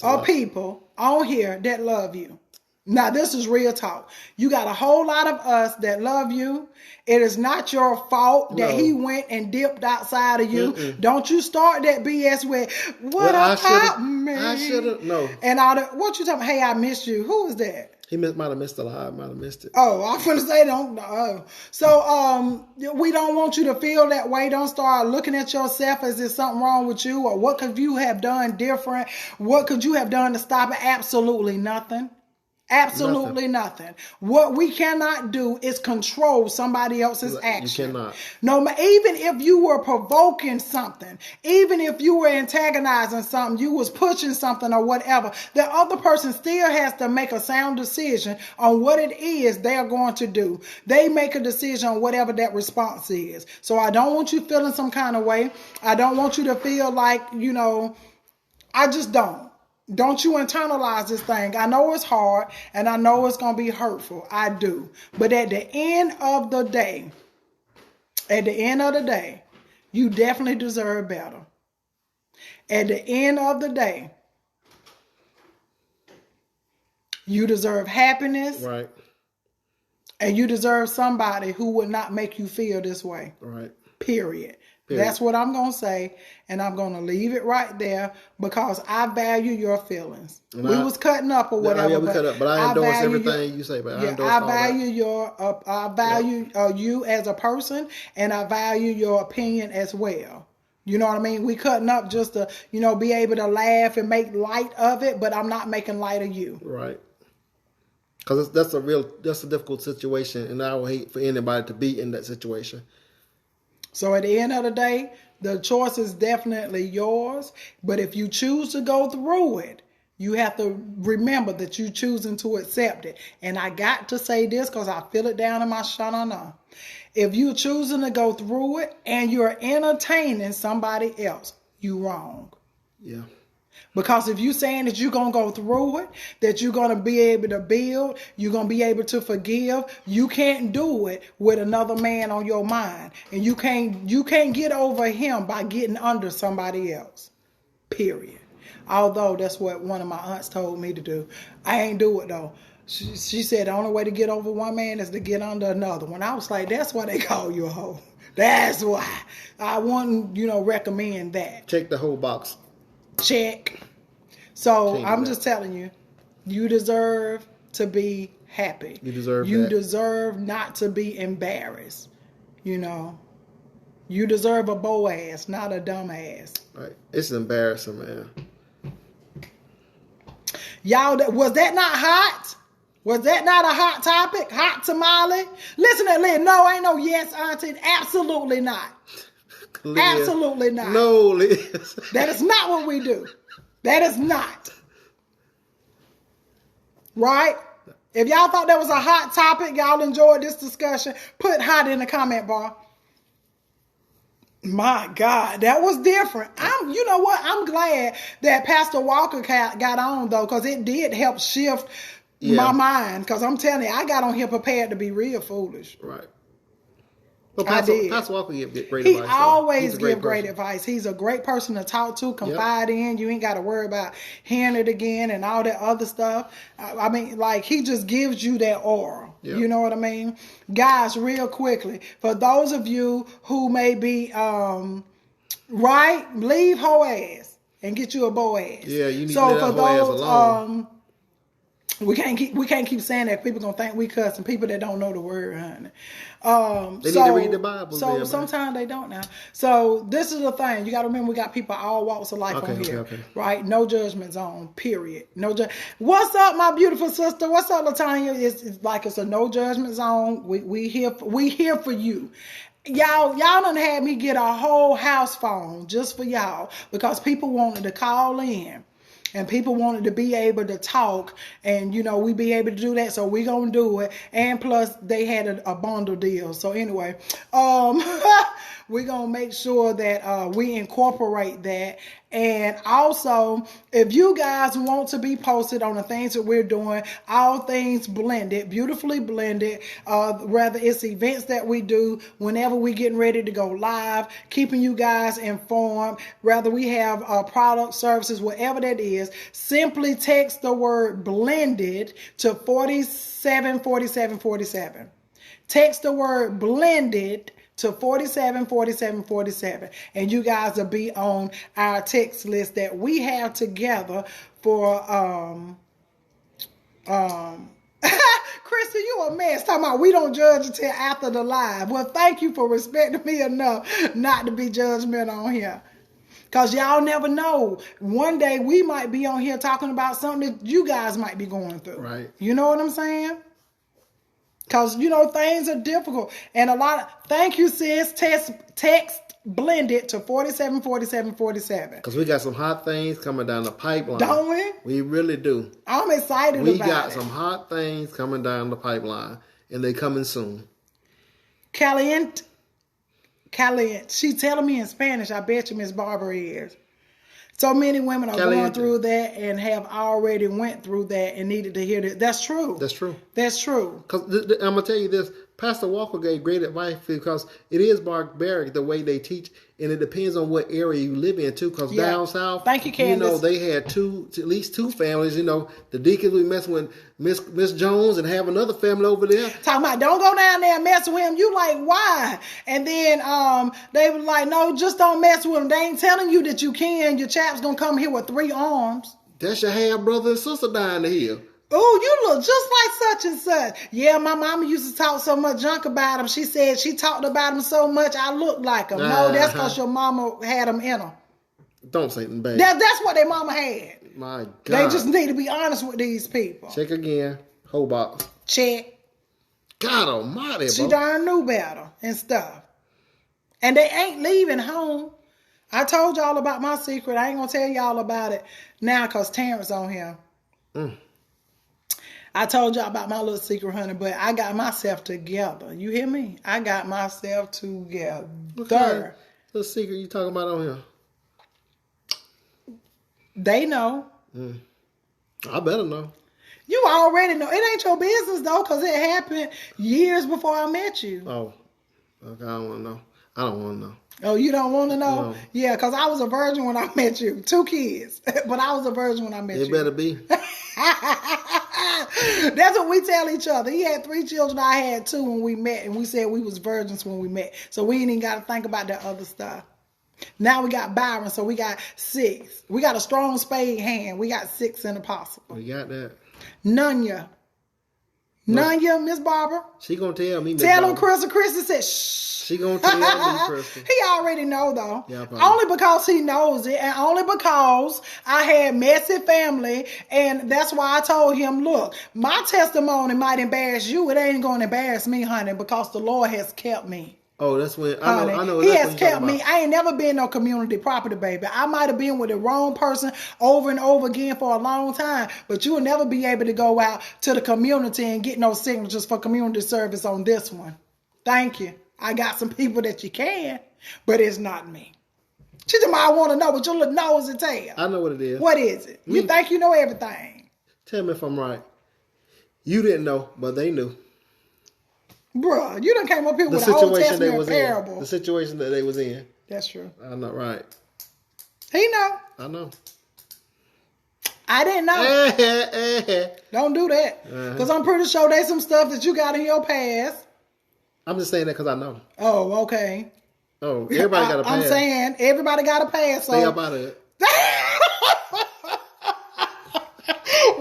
of people on here that love you. Now, this is real talk. You got a whole lot of us that love you. It is not your fault that he went and dipped outside of you. Don't you start that BS with, what about me? I should have, no. And all that. What you talking about? Hey, I missed you. Who was that? He might have missed it. I might have missed it. Oh, I'm going to say don't. So, we don't want you to feel that way. Don't start looking at yourself as if something wrong with you, or what could you have done different? What could you have done to stop it? Absolutely nothing. Absolutely nothing. What we cannot do is control somebody else's action. You cannot. No, even if you were provoking something, even if you were antagonizing something, you was pushing something or whatever, the other person still has to make a sound decision on what it is they're going to do. They make a decision on whatever that response is. So I don't want you feeling some kind of way. I don't want you to feel like, I just don't. Don't you internalize this thing. I know it's hard and I know it's going to be hurtful. I do. But at the end of the day, you definitely deserve better. At the end of the day, you deserve happiness. Right. And you deserve somebody who would not make you feel this way. Right. Period. That's what I'm going to say, and I'm going to leave it right there because I value your feelings. And we was cutting up or whatever. Yeah, we cut up, but I endorse everything you say. But I value you as a person, and I value your opinion as well. You know what I mean? We cutting up just to, be able to laugh and make light of it, but I'm not making light of you. Right. Because that's a difficult situation, and I would hate for anybody to be in that situation. So at the end of the day, the choice is definitely yours. But if you choose to go through it, you have to remember that you're choosing to accept it. And I got to say this because I feel it down in my shanana. If you're choosing to go through it and you're entertaining somebody else, you wrong. Yeah. Because if you're saying that you're going to go through it, that you're going to be able to build, you're going to be able to forgive, you can't do it with another man on your mind. And you can't get over him by getting under somebody else. Period. Although that's what one of my aunts told me to do. I ain't do it though. She said the only way to get over one man is to get under another one. I was like, that's why they call you a hoe. That's why. I wouldn't, recommend that. Check the whole box. Check. So I'm just telling you, you deserve to be happy. You deserve You that. deserve not to be embarrassed. You deserve a bow ass, not a dumb ass. Right. It's embarrassing, man. Y'all, was that not hot? Was that not a hot topic? Hot tamale? Listen to Liz. No, ain't no yes, auntie. Absolutely not. Liz. Absolutely not. No, Liz. That is not what we do. That is not. Right? If y'all thought that was a hot topic, y'all enjoyed this discussion, put hot in the comment bar. My God, that was different. You know what? I'm glad that Pastor Walker got on though, because it did help shift my mind. Because I'm telling you, I got on here prepared to be real foolish. Right. Well, Pastor Walker gives great advice. He advice. always gives great advice. He's a great person to talk to, confide in. You ain't got to worry about hearing it again and all that other stuff. I mean, like, he just gives you that aura. Yep. You know what I mean? Guys, real quickly, for those of you who may be, leave hoe ass and get you a bow ass. Yeah, you need to leave that hoe ass alone. We can't keep saying that. People gonna think we cussing. People that don't know the word, honey. They need to read the Bible. So sometimes they don't now. So this is the thing. You got to remember, we got people all walks of life on here, okay. right? No judgment zone. Period. No What's up, my beautiful sister? What's up, Latanya? It's like it's a no judgment zone. We here for you. Y'all done had me get a whole house phone just for y'all because people wanted to call in. And people wanted to be able to talk, and we be able to do that, so we gonna do it. And plus, they had a bundle deal. So anyway, we gonna make sure that we incorporate that. And also, if you guys want to be posted on the things that we're doing, all things blended, beautifully blended, whether it's events that we do, whenever we getting ready to go live, keeping you guys informed, whether we have product, services, whatever that is, simply text the word blended to 474747. Text the word blended to 474747, and you guys will be on our text list that we have together for Krista, you a mess talking about we don't judge until after the live. Well, thank you for respecting me enough not to be judgmental on here. Because y'all never know. One day we might be on here talking about something that you guys might be going through. Right. You know what I'm saying? Because, things are difficult. And thank you, sis. Text blended to 474747. Because we got some hot things coming down the pipeline. Don't we? We really do. I'm excited about it. We got some hot things coming down the pipeline, and they coming soon. Caliente. She telling me in Spanish. I bet you Miss Barbara is. So many women are going through that and have already went through that and needed to hear that. That's true. That's true. That's true. Because I'm going to tell you this. Pastor Walker gave great advice because it is barbaric the way they teach, and it depends on what area you live in too. Because down south, thank you, Candace. They had at least two families. The deacons would mess with Miss Jones and have another family over there. Talking about don't go down there and mess with him. You like why? And then they were like, no, just don't mess with him. They ain't telling you that you can. Your chap's gonna come here with 3 arms. That's your half brother and sister down the hill. Oh, you look just like such and such. Yeah, my mama used to talk so much junk about him. She said she talked about him so much, I look like him. No, that's because your mama had him in her. Don't say anything bad. That's what their mama had. My God. They just need to be honest with these people. Check again. Whole box. Check. God almighty, She darn knew better and stuff. And they ain't leaving home. I told y'all about my secret. I ain't going to tell y'all about it now because Terrence on here. I told y'all about my little secret, honey, but I got myself together. You hear me? I got myself together. What kind of little secret you talking about on here? They know. I better know. You already know. It ain't your business, though, because it happened years before I met you. Oh, okay. I don't want to know. I don't want to know. Oh, you don't want to know? No. Yeah, because I was a virgin when I met you. 2 kids. But I was a virgin when I met you. It better be. That's what we tell each other. He had 3 children. I had 2 when we met. And we said we was virgins when we met. So we ain't even got to think about that other stuff. Now we got Byron. So we got 6. We got a strong spade hand. We got 6 in the possible. We got that. Nunya. Nunya, Miss Barbara. She going to tell me. Tell him Crystal. Crystal said, shh. She going to tell me, Crystal. He already know, though. Yeah, only because he knows it. And only because I had messy family. And that's why I told him, look, my testimony might embarrass you. It ain't going to embarrass me, honey, because the Lord has kept me. Oh, that's when I know. He has kept me. I ain't never been no community property, baby. I might have been with the wrong person over and over again for a long time, but you will never be able to go out to the community and get no signatures for community service on this one. Thank you. I got some people that you can, but it's not me. She just might want to know what your little nose and tail. I know what it is. What is it? You think you know everything. Tell me if I'm right. You didn't know, but they knew. Bruh, you done came up here with an Old Testament parable. The situation that they was in. That's true. I'm not right. He know. I know. I didn't know. Don't do that. Because I'm pretty sure there's some stuff that you got in your past. I'm just saying that because I know. Oh, okay. Oh, everybody got a past. I'm saying everybody got a past. Stay up out of it.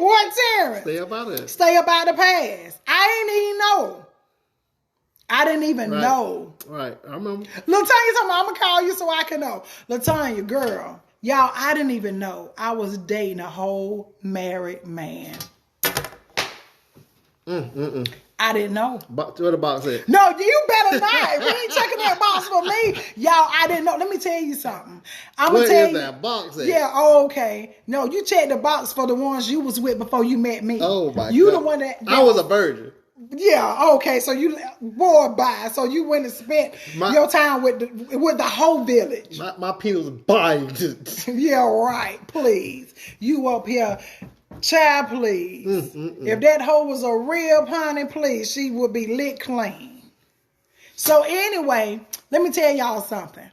What, Terrence? Stay up out of it. Stay up out the past. I didn't even know. I didn't even know. Right. I remember. LaTanya told me, I'm going to call you so I can know. LaTanya, girl, y'all, I didn't even know I was dating a whole married man. I didn't know. What the box said? No, you better not. We ain't checking that box for me. Y'all, I didn't know. Let me tell you something. I'm going to tell you. Where is that box at? Yeah, oh, okay. No, you check the box for the ones you was with before you met me. Oh, my God. You the one that I was a virgin. Yeah, okay. So you, boy, bye. So you went and spent your time with the whole village. My penis was buying. Yeah, right. Please. You up here. Child, please. If that hoe was a real honey, please, she would be lit clean. So anyway, let me tell y'all something.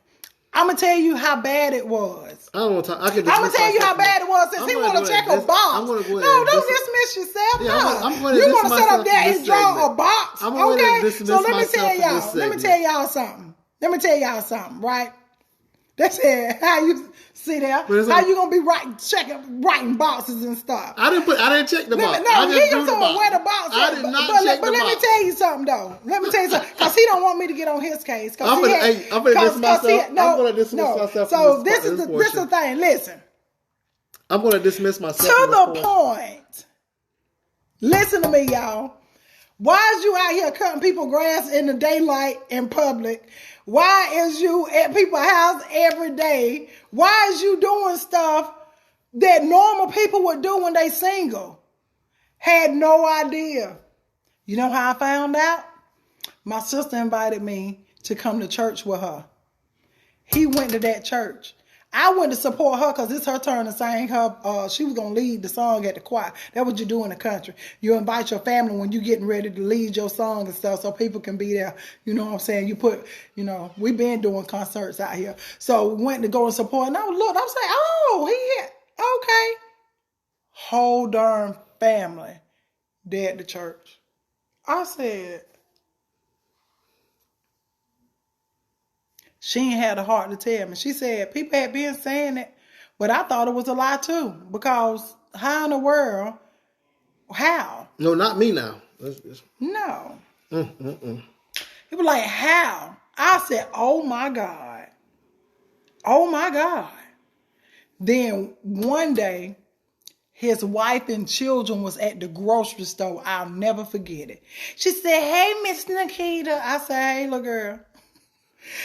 I'm going to tell you how bad it was. I don't want to talk. I'm going to tell you how bad it was since he want to check a box. I'm going to go ahead. No, don't dismiss yourself. Yeah, I'm going to you want to sit up there and draw a box. I'm going okay? to dismiss So let me myself tell y'all. Let me tell y'all something, right? That's it. How you see there? How you gonna be writing boxes and stuff? I didn't check the box. No, he just told me where the box. I did not check the box. But let me tell you something though. Because he don't want me to get on his case. I'm gonna dismiss myself. I'm gonna dismiss myself. So this is the thing. Listen. I'm gonna dismiss myself to the point. Listen to me, y'all. Why is you out here cutting people's grass in the daylight in public? Why is you at people's house every day? Why is you doing stuff that normal people would do when they single? Had no idea. You know how I found out? My sister invited me to come to church with her. He went to that church. I went to support her because it's her turn to sing her. She was going to lead the song at the choir. That's what you do in the country. You invite your family when you're getting ready to lead your song and stuff so people can be there. You know what I'm saying? We've been doing concerts out here. So we went to go and support. And I was saying, oh, okay. Whole darn family there at the church. I said, she ain't had the heart to tell me. She said people had been saying it, but I thought it was a lie too. Because how in the world? How? No, not me now. No. It was like, how? I said, oh my God. Oh my God. Then one day, his wife and children was at the grocery store. I'll never forget it. She said, hey, Miss Nikita. I said, hey, little girl.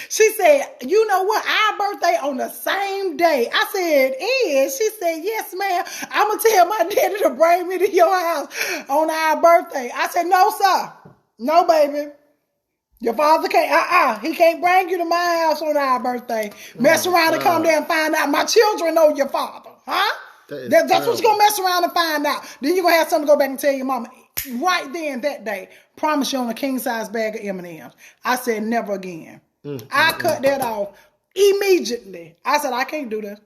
She said, you know what? Our birthday on the same day. I said, it is. She said, yes, ma'am. I'm going to tell my daddy to bring me to your house on our birthday. I said, no, sir. No, baby. Your father can't, he can't bring you to my house on our birthday. Mess around and come there and find out my children know your father. Huh? That's what you're going to mess around and find out. Then you're going to have something to go back and tell your mama. Right then, that day, promise you on a king-size bag of M&M's. I said, never again. I cut that off immediately. I said, I can't do this.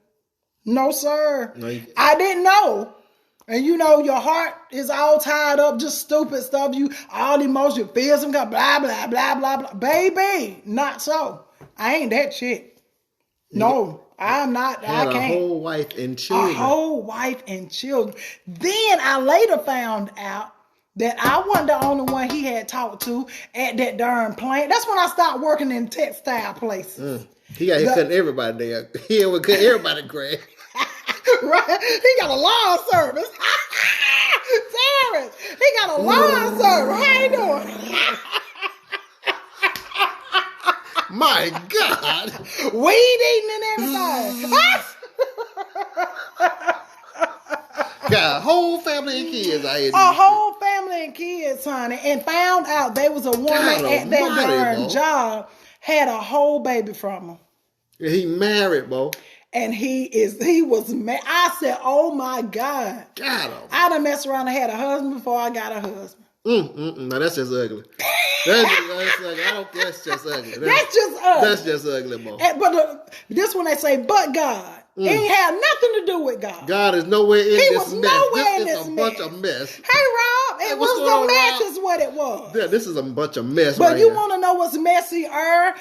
No, sir. No, I didn't know. And you know, your heart is all tied up, just stupid stuff. You all emotion, feel some kind of blah, blah, blah, blah, blah. Baby, not so. I ain't that shit. No, I'm not. I can't. A whole wife and children. A whole wife and children. Then I later found out that I wasn't the only one he had talked to at that darn plant. That's when I started working in textile places. He got cutting everybody there. He would cut everybody grass. Right? He got a lawn service. Terrence, he got a lawn service. How you doing? My God. Weed eating and everything. Got a whole family and kids out here. A whole family and kids, honey. And found out there was a woman at that darn job had a whole baby from him. Yeah, he married, Bo. And he was mad. I said, oh my God. I done messed around and had a husband before I got a husband. No, that's just ugly. That's just ugly. That's just ugly. That's just ugly. That's just ugly, Bo. But this one they say, but God. It ain't had nothing to do with God. God is nowhere in this mess. He was nowhere in this is a mess. bunch of mess. Hey, Rob, it was a mess is what it was. Yeah, this is a bunch of mess. But right you here. want to know what's messier?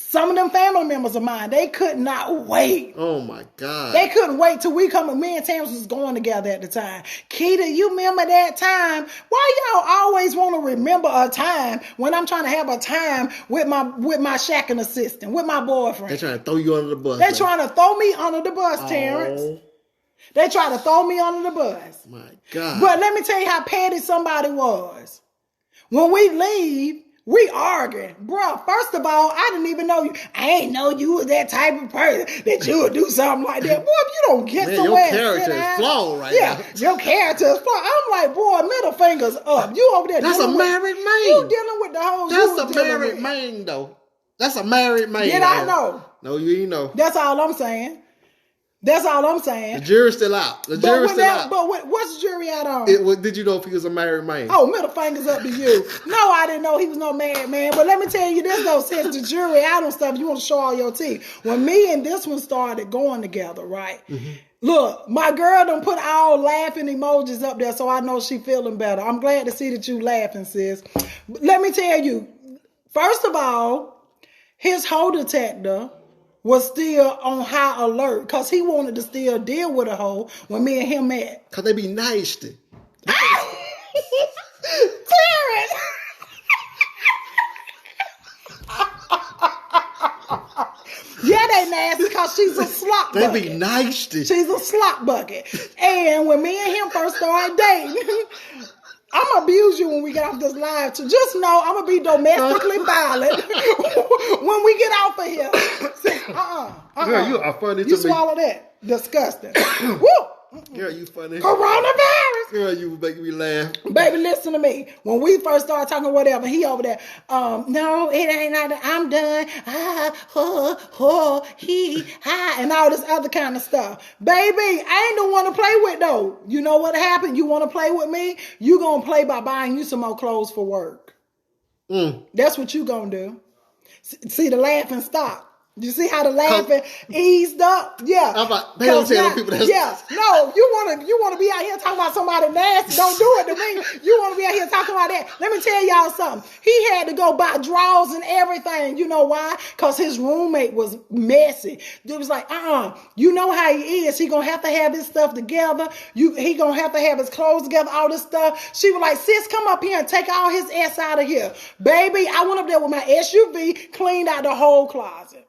Some of them family members of mine, they could not wait. Oh my God. They couldn't wait till we come. Me and Tam's was going together at the time. Keita, you remember that time? Why y'all always want to remember a time when I'm trying to have a time with my shacking assistant, with my boyfriend? They trying to throw you under the bus. They trying to throw me under the bus, Terrence. They try to throw me under the bus. My God. But let me tell you how petty somebody was. When we leave, we arguing. Bruh, first of all, I didn't even know you. I ain't know you was that type of person that you would do something like that. Boy, if you don't get Man, somewhere your character is flawed right now. Your character is flawed. I'm like, boy, middle fingers up. You over there. That's a married man. You dealing with the whole. That's a married man, though. That's a married man. Did I know? No, you ain't know. That's all I'm saying. That's all I'm saying. The jury's still out. The jury's still out. But what's the jury out on? Did you know if he was a married man? Oh, middle fingers up to you. No, I didn't know he was no married man. But let me tell you this, though, since the jury out on stuff, you want to show all your teeth. When me and this one started going together, right? Mm-hmm. Look, my girl done put all laughing emojis up there, so I know she feeling better. I'm glad to see that you laughing, sis. Let me tell you, first of all, his hoe detector was still on high alert because he wanted to still deal with a hoe when me and him met. Because they be nasty. Terrence! Yeah, they nasty because she's a slop bucket. They be nasty. She's a slop bucket. And when me and him first started dating, I'm going to abuse you when we get off this live too. Just know I'm going to be domestically violent when we get off of here. Girl, you are funny to me. You swallow that. Disgusting. Woo! Girl, you funny. Coronavirus. Girl, you making me laugh. Baby, listen to me. When we first started talking whatever, he over there, no, it ain't not, I'm done. And all this other kind of stuff. Baby, I ain't the one to play with though. You know what happened? You want to play with me? You gonna play by buying you some more clothes for work. That's what you gonna do. See, the laughing stop. You see how the laughing eased up? Yeah. I'm like, they don't tell people that. Yeah. No, you wanna be out here talking about somebody nasty. Don't do it to me. You wanna be out here talking about that. Let me tell y'all something. He had to go buy drawers and everything. You know why? Because his roommate was messy. It was like, you know how he is. He gonna have to have his stuff together. He gonna have to have his clothes together, all this stuff. She was like, sis, come up here and take all his ass out of here. Baby, I went up there with my SUV, cleaned out the whole closet.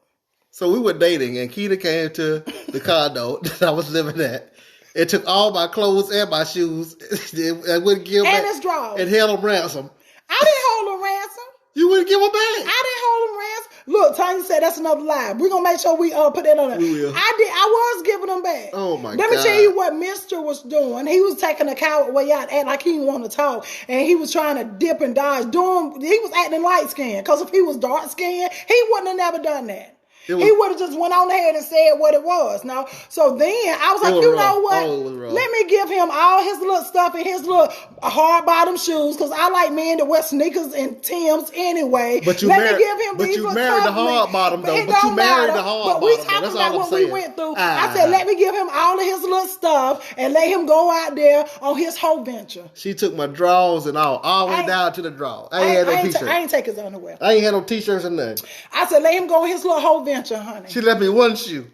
So we were dating, and Keita came to the condo that I was living at and took all my clothes and my shoes and wouldn't give and back. his drawers. And held them ransom. I didn't hold him ransom. You wouldn't give them back. I didn't hold him ransom. Look, Tanya said that's another lie. We're going to make sure we put that on there. We will. I was giving them back. Oh, my God. Let me tell you what Mister was doing. He was taking a coward way out, acting like he didn't want to talk. And he was trying to dip and dodge. He was acting light-skinned. Because if he was dark-skinned, he wouldn't have never done that. He would have just went on ahead and said what it was. No, so then I was like, you know what? Let me give him all his little stuff and his little hard bottom shoes because I like men that wear sneakers and Timbs anyway. But you married the hard bottom though. But you married the hard bottom. But we talking about what we went through. I said, let me give him all of his little stuff and let him go out there on his whole venture. She took my drawers and all the way down to the drawers. I ain't had no t-shirts. I ain't take his underwear. I ain't had no t-shirts or nothing. I said, let him go on his little whole venture. Honey. She left me one shoe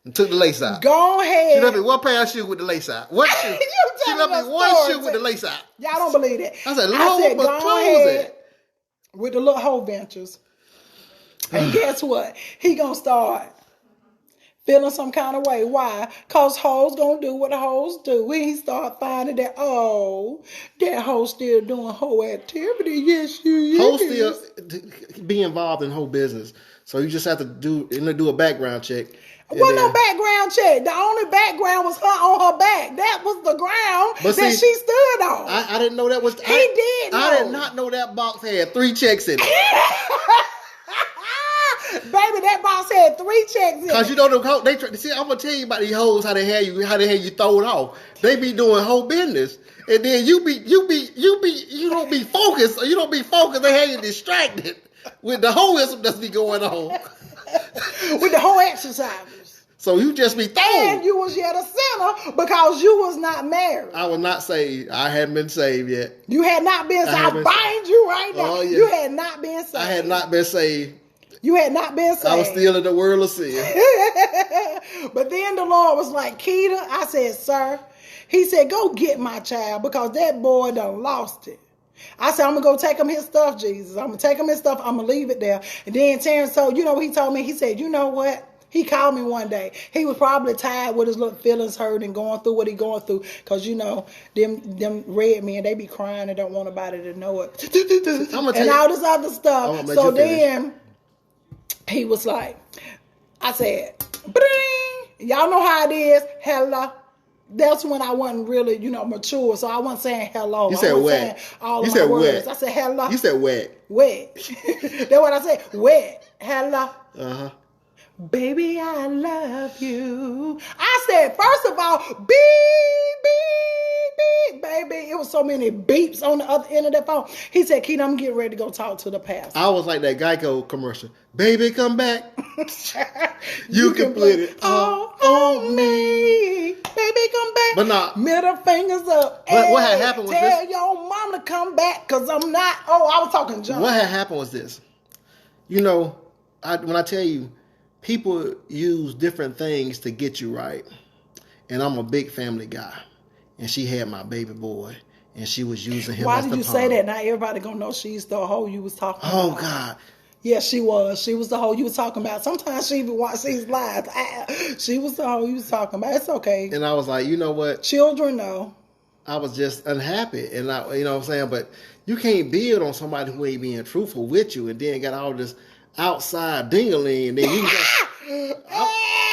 and took the lace out. Go ahead. She left me one pair of shoes with the lace out. One shoe. She left me one shoe with the lace out. Y'all don't believe that. I said, Lord, but close it. With the little whole ventures. And guess what? He gonna start feeling some kind of way. Why? Because hoes gonna do what the hoes do. When he start finding that, that hoe still doing hoe activity. Yes, you is. Hoes still be involved in whole business. So you just have to do a background check. Well, no background check. The only background was her on her back. That was the ground that she stood on. I didn't know that was... I did not know that box had 3 checks in it. Baby, that box had 3 checks in it. Because you know, see, I'm going to tell you about these hoes, how they have you thrown off. They be doing whole business. And then you don't be focused. Or you don't be focused. They have you distracted with the hoism that's be going on. With the whole exercises. So you just be thrown. And you was yet a sinner because you was not married. I was not saved. I hadn't been saved yet. You had not been saved. I bind you right now. Oh, yeah. You had not been saved. I had not been saved. You had not been saved. I was still in the world of sin. But then the Lord was like, Keita, I said, sir. He said, go get my child because that boy done lost it. I said, I'm going to go take him his stuff, Jesus. I'm going to take him his stuff. I'm going to leave it there. And then Terrence told, you know what he told me? He said, you know what? He called me one day. He was probably tired with his little feelings hurt and going through what he going through. Because, you know, them red men, they be crying and don't want nobody to know it. And all this other stuff. So then he was like, I said, bring. Y'all know how it is. Hello. That's when I wasn't really, mature. So I wasn't saying hello. You said wet. You said wet. I said hello. You said wet. Wet. That's what I said. Wet. Hello. Uh-huh. Baby, I love you. I said, first of all, beep, beep, beep, baby. It was so many beeps on the other end of that phone. He said, Keita, I'm getting ready to go talk to the pastor. I was like that Geico commercial. Baby, come back. you can put it all on me. Baby, come back. But nah. Middle fingers up. What had happened was tell this. your mom to come back because I'm not. Oh, I was talking junk. What had happened was this. When I tell you, people use different things to get you right. And I'm a big family guy. And she had my baby boy. And she was using him Why as did the you say that? Now everybody gonna know she's the hoe you was talking about. Oh, God. Yeah, she was. She was the hoe you was talking about. Sometimes she even watch these lives. She was the hoe you was talking about. It's okay. And I was like, you know what? Children know. I was just unhappy. And you know what I'm saying? But you can't build on somebody who ain't being truthful with you and then got all this outside dingling and then you just...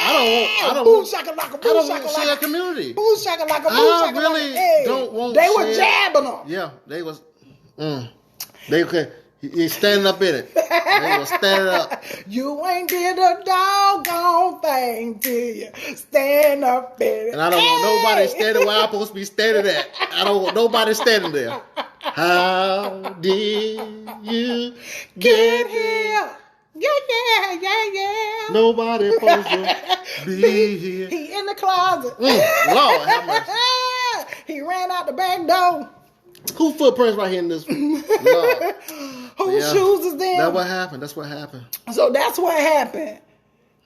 I don't want share a community. Boo shakalaka, boo I shakalaka. really Hey, don't want They were share. jabbing them. Yeah, they was. They okay. He's standing up in it. They was standing up. You ain't did a doggone thing to you. Stand up in it. And I don't want nobody standing where I'm supposed to be standing at. I don't want nobody standing there. How did you get here? Yeah. Nobody supposed to be here. He in the closet. Lord have mercy. He ran out the back door. Who footprints right here in this? Lord. Whose shoes is them? That's what happened. So that's what happened.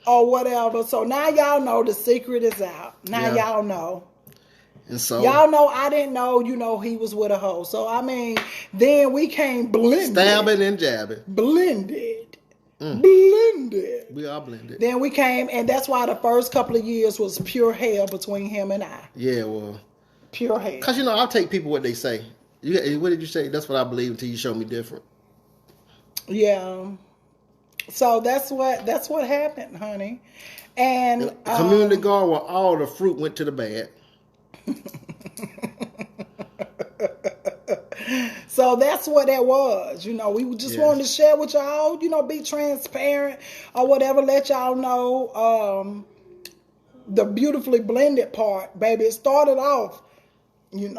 Or whatever. So now y'all know the secret is out. Now y'all know. And so y'all know I didn't know, he was with a hoe. So I mean, then we came blended. Stabbing and jabbing. Blended. Blended. We are blended. Then we came, and that's why the first couple of years was pure hell between him and I. Yeah, well. Pure hell. Because, I'll take people what they say. What did you say? That's what I believe until you show me different. Yeah. So that's what happened, honey. And community garden where all the fruit went to the bad. So that's what that was. We just wanted to share with y'all, be transparent or whatever, let y'all know the beautifully blended part, baby. It started off, It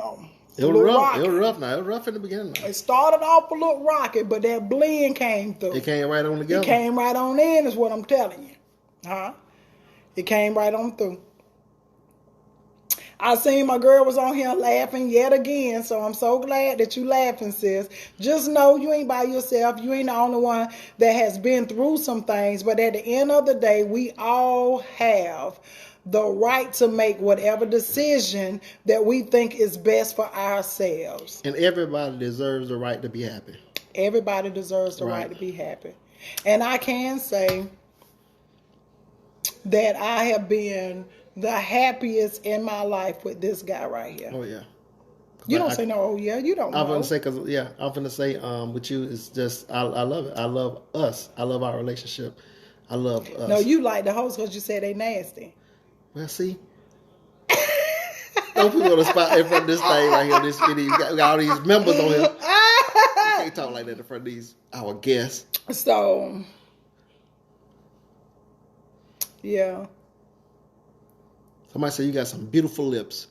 was rough. It was rough now. It was rough in the beginning. It started off a little rocky, but that blend came through. It came right on together. It came right on in is what I'm telling you. Huh? It came right on through. I seen my girl was on here laughing yet again, so I'm so glad that you laughing, sis. Just know you ain't by yourself. You ain't the only one that has been through some things, but at the end of the day, we all have the right to make whatever decision that we think is best for ourselves. And everybody deserves the right to be happy. Everybody deserves the right to be happy. And I can say that I have been the happiest in my life with this guy right here. Oh, yeah. You don't say no, oh, yeah. You don't know. I'm going to say, with you, it's just, I love it. I love us. I love our relationship. I love us. No, you like the host because you said they nasty. Well, see. Don't put me on the spot in front of this thing right here. This video. We got all these members on here. You can't talk like that in front of our guests. So, yeah. Somebody said you got some beautiful lips.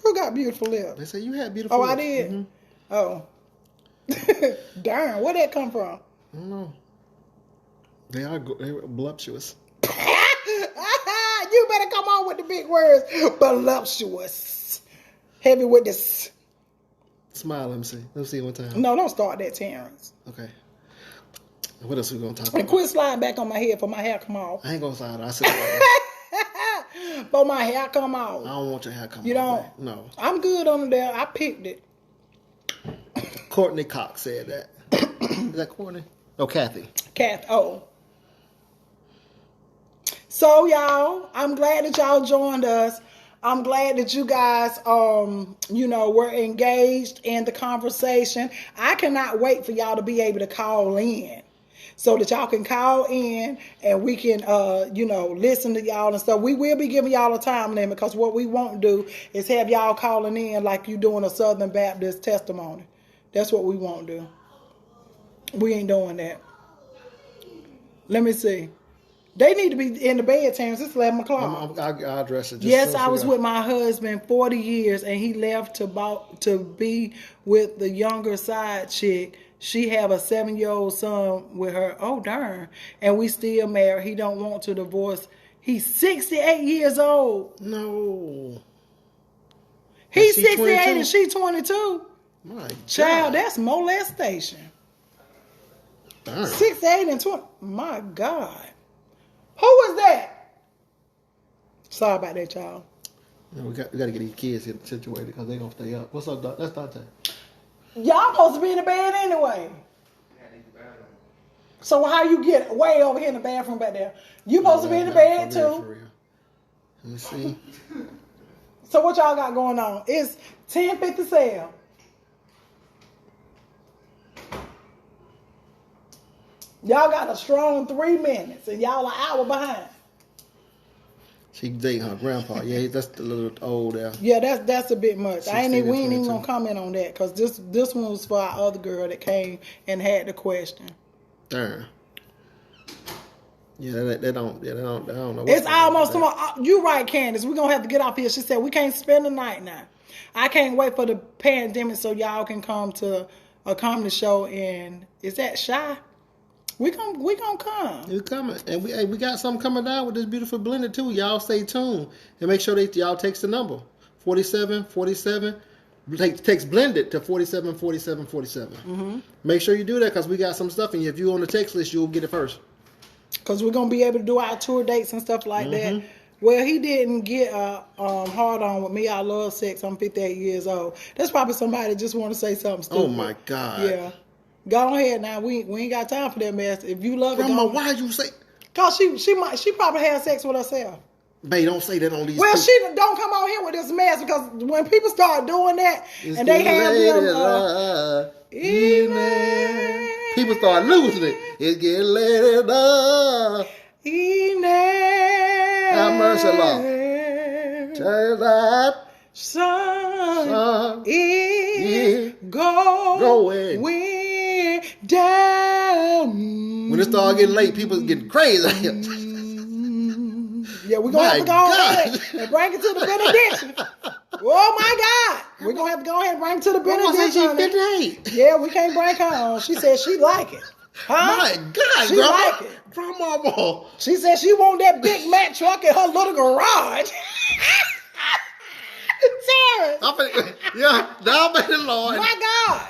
Who got beautiful lips? They said you had beautiful lips. I did? Mm-hmm. Oh. Darn, where'd that come from? I don't know. They were voluptuous. You better come on with the big words. Voluptuous. Heavy with this. Smile, let me see. Let me see one time. No, don't start that, Terrence. Okay. What else we gonna talk And about? quit sliding back on my head for my hair come off. I ain't gonna slide. I said For my hair come off. I don't want your hair come You off. don't? No. I'm good on there. I picked it. Courtney Cox said that. Is that Courtney? Oh, Kathy. Oh. So y'all, I'm glad that y'all joined us. I'm glad that you guys, were engaged in the conversation. I cannot wait for y'all to be able to call in so that y'all can call in and we can, listen to y'all and stuff. We will be giving y'all a time limit because what we won't do is have y'all calling in like you doing a Southern Baptist testimony. That's what we won't do. We ain't doing that. Let me see. They need to be in the bed, Terrence. It's 11 o'clock. I'll address it. Yes, I was with my husband 40 years, and he left to be with the younger side chick. She have a 7-year-old son with her. Oh, darn. And we still married. He don't want to divorce. He's 68 years old. No. He's she 68 22? and she 22. My Child, God. that's molestation. Darn. 68 and 20. My God. Who was that? Sorry about that, y'all. Yeah, we got to get these kids situated because they're going to stay up. What's up, Doc? That's Dante. Y'all supposed to be in the bed anyway. So how you get way over here in the bathroom back there? You supposed to be in the bed For real, too. for real. Let me see. So what y'all got going on? It's 10:57. Y'all got a strong 3 minutes and y'all an hour behind. She dating her grandpa. Yeah, that's a little old there. Yeah, that's a bit much. We 16 ain't and even 22. gonna comment on that because this one was for our other girl that came and had the question. Darn. Yeah, they don't know. It's almost tomorrow. You right, Candace. We're gonna have to get off here. She said we can't spend the night now. I can't wait for the pandemic so y'all can come to a comedy show. And is that Shy? We gonna come. It's coming, and we got something coming down with this beautiful blender too. Y'all stay tuned and make sure y'all text the number 4747. Text blended to 474747. Mm-hmm. Make sure you do that because we got some stuff, and if you on the text list, you'll get it first. Because we're gonna be able to do our tour dates and stuff like that. Well, he didn't get hard on with me. I love sex. I'm 58 years old. That's probably somebody that just want to say something stupid. Oh my God. Yeah. Go ahead now. We ain't got time for that mess. If you love it, Grandma, why you say? Cause she probably had sex with herself. Babe, don't say that on these. Well, she don't come on here with this mess because when people start doing that and they have them evening. People start losing it. It's getting late enough. Evening. Have mercy, Lord. Turn that sun is going down. When it start getting late, people getting crazy. Yeah, we're going to have to go ahead and bring it to the benediction. Oh, my God. We're going to have to go ahead and bring it to the benediction. She's 58. Yeah, we can't bring her on. She said she like it. Huh? My God, she Grandma. Like it. Grandma. She said she want that Big Mac truck in her little garage. Sarah. Yeah, down by the Lord. My God.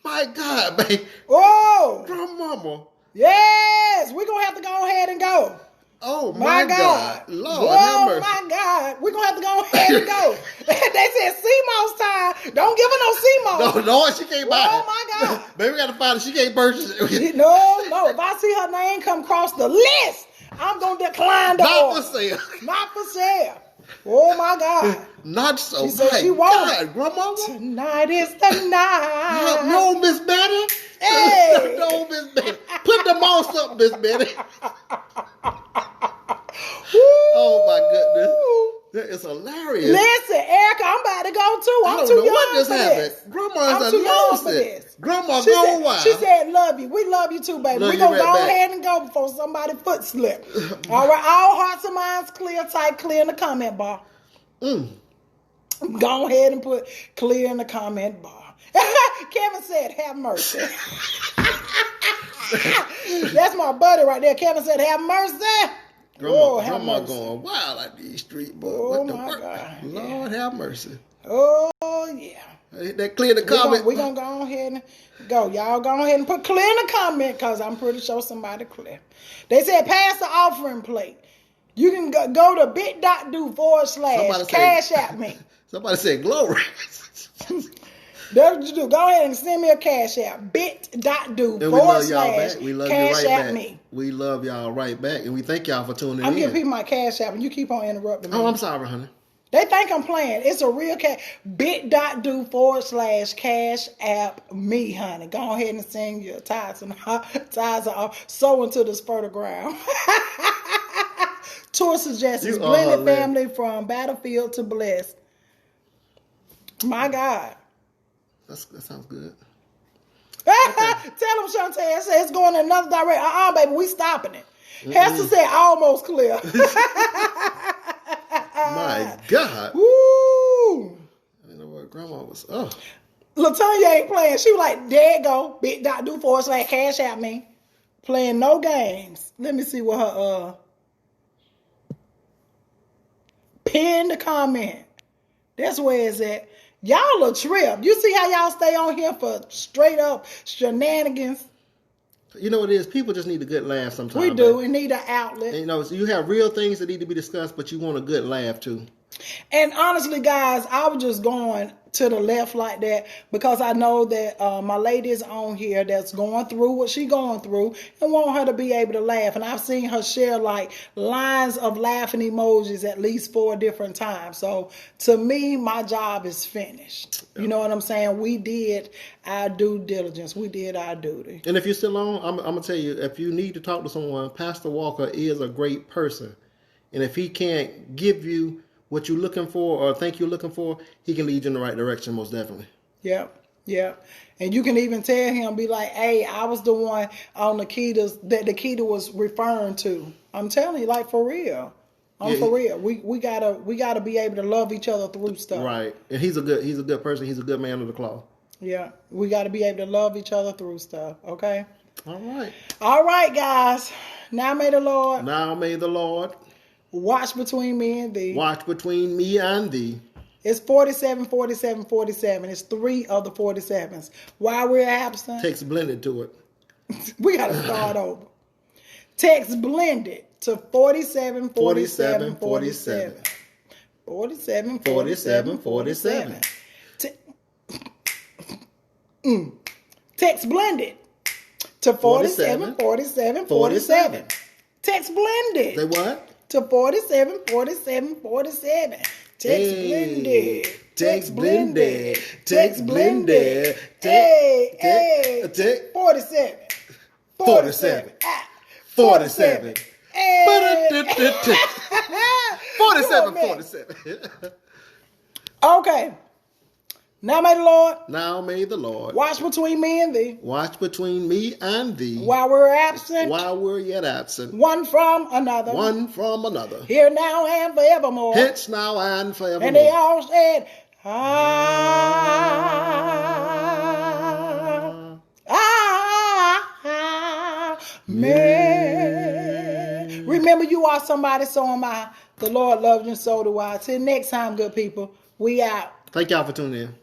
My God, babe. Oh. Grandmama. Yes, we're going to have to go ahead and go. Oh, my God. Lord, oh, my God. We're going to have to go ahead and go. They said CMOS time. Don't give her no CMOS. No, she can't buy it. Oh, my God. Baby, we got to find it. She can't purchase it. No. If I see her name come across the list, I'm going to decline the order. Not for sale. Not for sale. Oh, my God. Not so. She said she won't. Grandma. Tonight is the night. No, Miss Betty. Hey. No, Miss Betty. Put the mouse up, Miss Betty. Oh, my goodness. That is hilarious. Listen, Erica, I'm about to go too. I'm I don't too know young what just for happened. this. Grandma's I'm too young for this. Grandma, She go said, wild. She said, love you. We love you too, baby. Love We're you going to right go back. ahead and go before somebody foot slip. All right, all hearts and minds clear, type clear in the comment bar. Go ahead and put clear in the comment bar. Kevin said, have mercy. That's my buddy right there. Kevin said, have mercy. Grandma going wild like these street boys. Oh, What the my work? God. Lord have mercy. Oh, yeah. That clear the comment. We're going to go ahead and go. Y'all go ahead and put clear in the comment because I'm pretty sure somebody clear. They said pass the offering plate. You can go to bit.do/ cash at me. Somebody said glory. That's what you do. Go ahead and send me a cash app. bit.do/ And we love y'all back. We love cash you right at back. me. We love y'all right back. And we thank y'all for tuning in. I'm giving people my cash app and you keep on interrupting me. Oh, I'm sorry, honey. They think I'm playing. It's a real cash. bit.do/ cash app me, honey. Go ahead and send your tithes and tithes are sow into this fertile ground. Tour suggestions. Blended family from battlefield to blessed. My God. That sounds good. Okay. Tell them, Chantel. Say it's going in another direction. Baby, we stopping it. Hester said almost clear. My God. Woo. I know what grandma was. Oh. LaTonya ain't playing. She was like, there you go. bit.do/ cash at me. Playing no games. Let me see what her pin the comment. That's where it's at. Y'all a trip. You see how y'all stay on here for straight up shenanigans? You know what it is? People just need a good laugh sometimes. We do. We need an outlet. And, so you have real things that need to be discussed, but you want a good laugh too. And honestly, guys, I was just going to the left like that because I know that my lady is on here that's going through what she's going through and want her to be able to laugh. And I've seen her share like lines of laughing emojis at least 4 different times. So to me, my job is finished. You know what I'm saying? We did our due diligence. We did our duty. And if you're still on, I'm going to tell you, if you need to talk to someone, Pastor Walker is a great person. And if he can't give you what you're looking for or think you're looking for, he can lead you in the right direction, most definitely. Yep. And you can even tell him, be like, hey, I was the one on Nikita's that Nikita was referring to. I'm telling you, like, for real. For real. We gotta be able to love each other through stuff. Right. And he's a good person. He's a good man of the cloth. Yeah. We gotta be able to love each other through stuff. Okay? All right, guys. Now may the Lord watch between me and thee. Watch between me and thee. It's 47, 47, 47. It's 3 of the 47s. While we're absent. Text blended to it. We got to start over. Text blended to 47, 47, 47. 47, 47, 47. Text blended to 47, 47, 47. Text blended. Say what? To 47, 47, 47. Text blended. Text blended. Text blended. Hey. 47. 47. 47. 47. 47. Okay. Now may the Lord watch between me and thee. Watch between me and thee. While we're absent. While we're yet absent. One from another. Here now and forevermore. Hence now and forevermore. And they all said, Amen. Remember, you are somebody, so am I. The Lord loves you, and so do I. Till next time, good people. We out. Thank y'all for tuning in.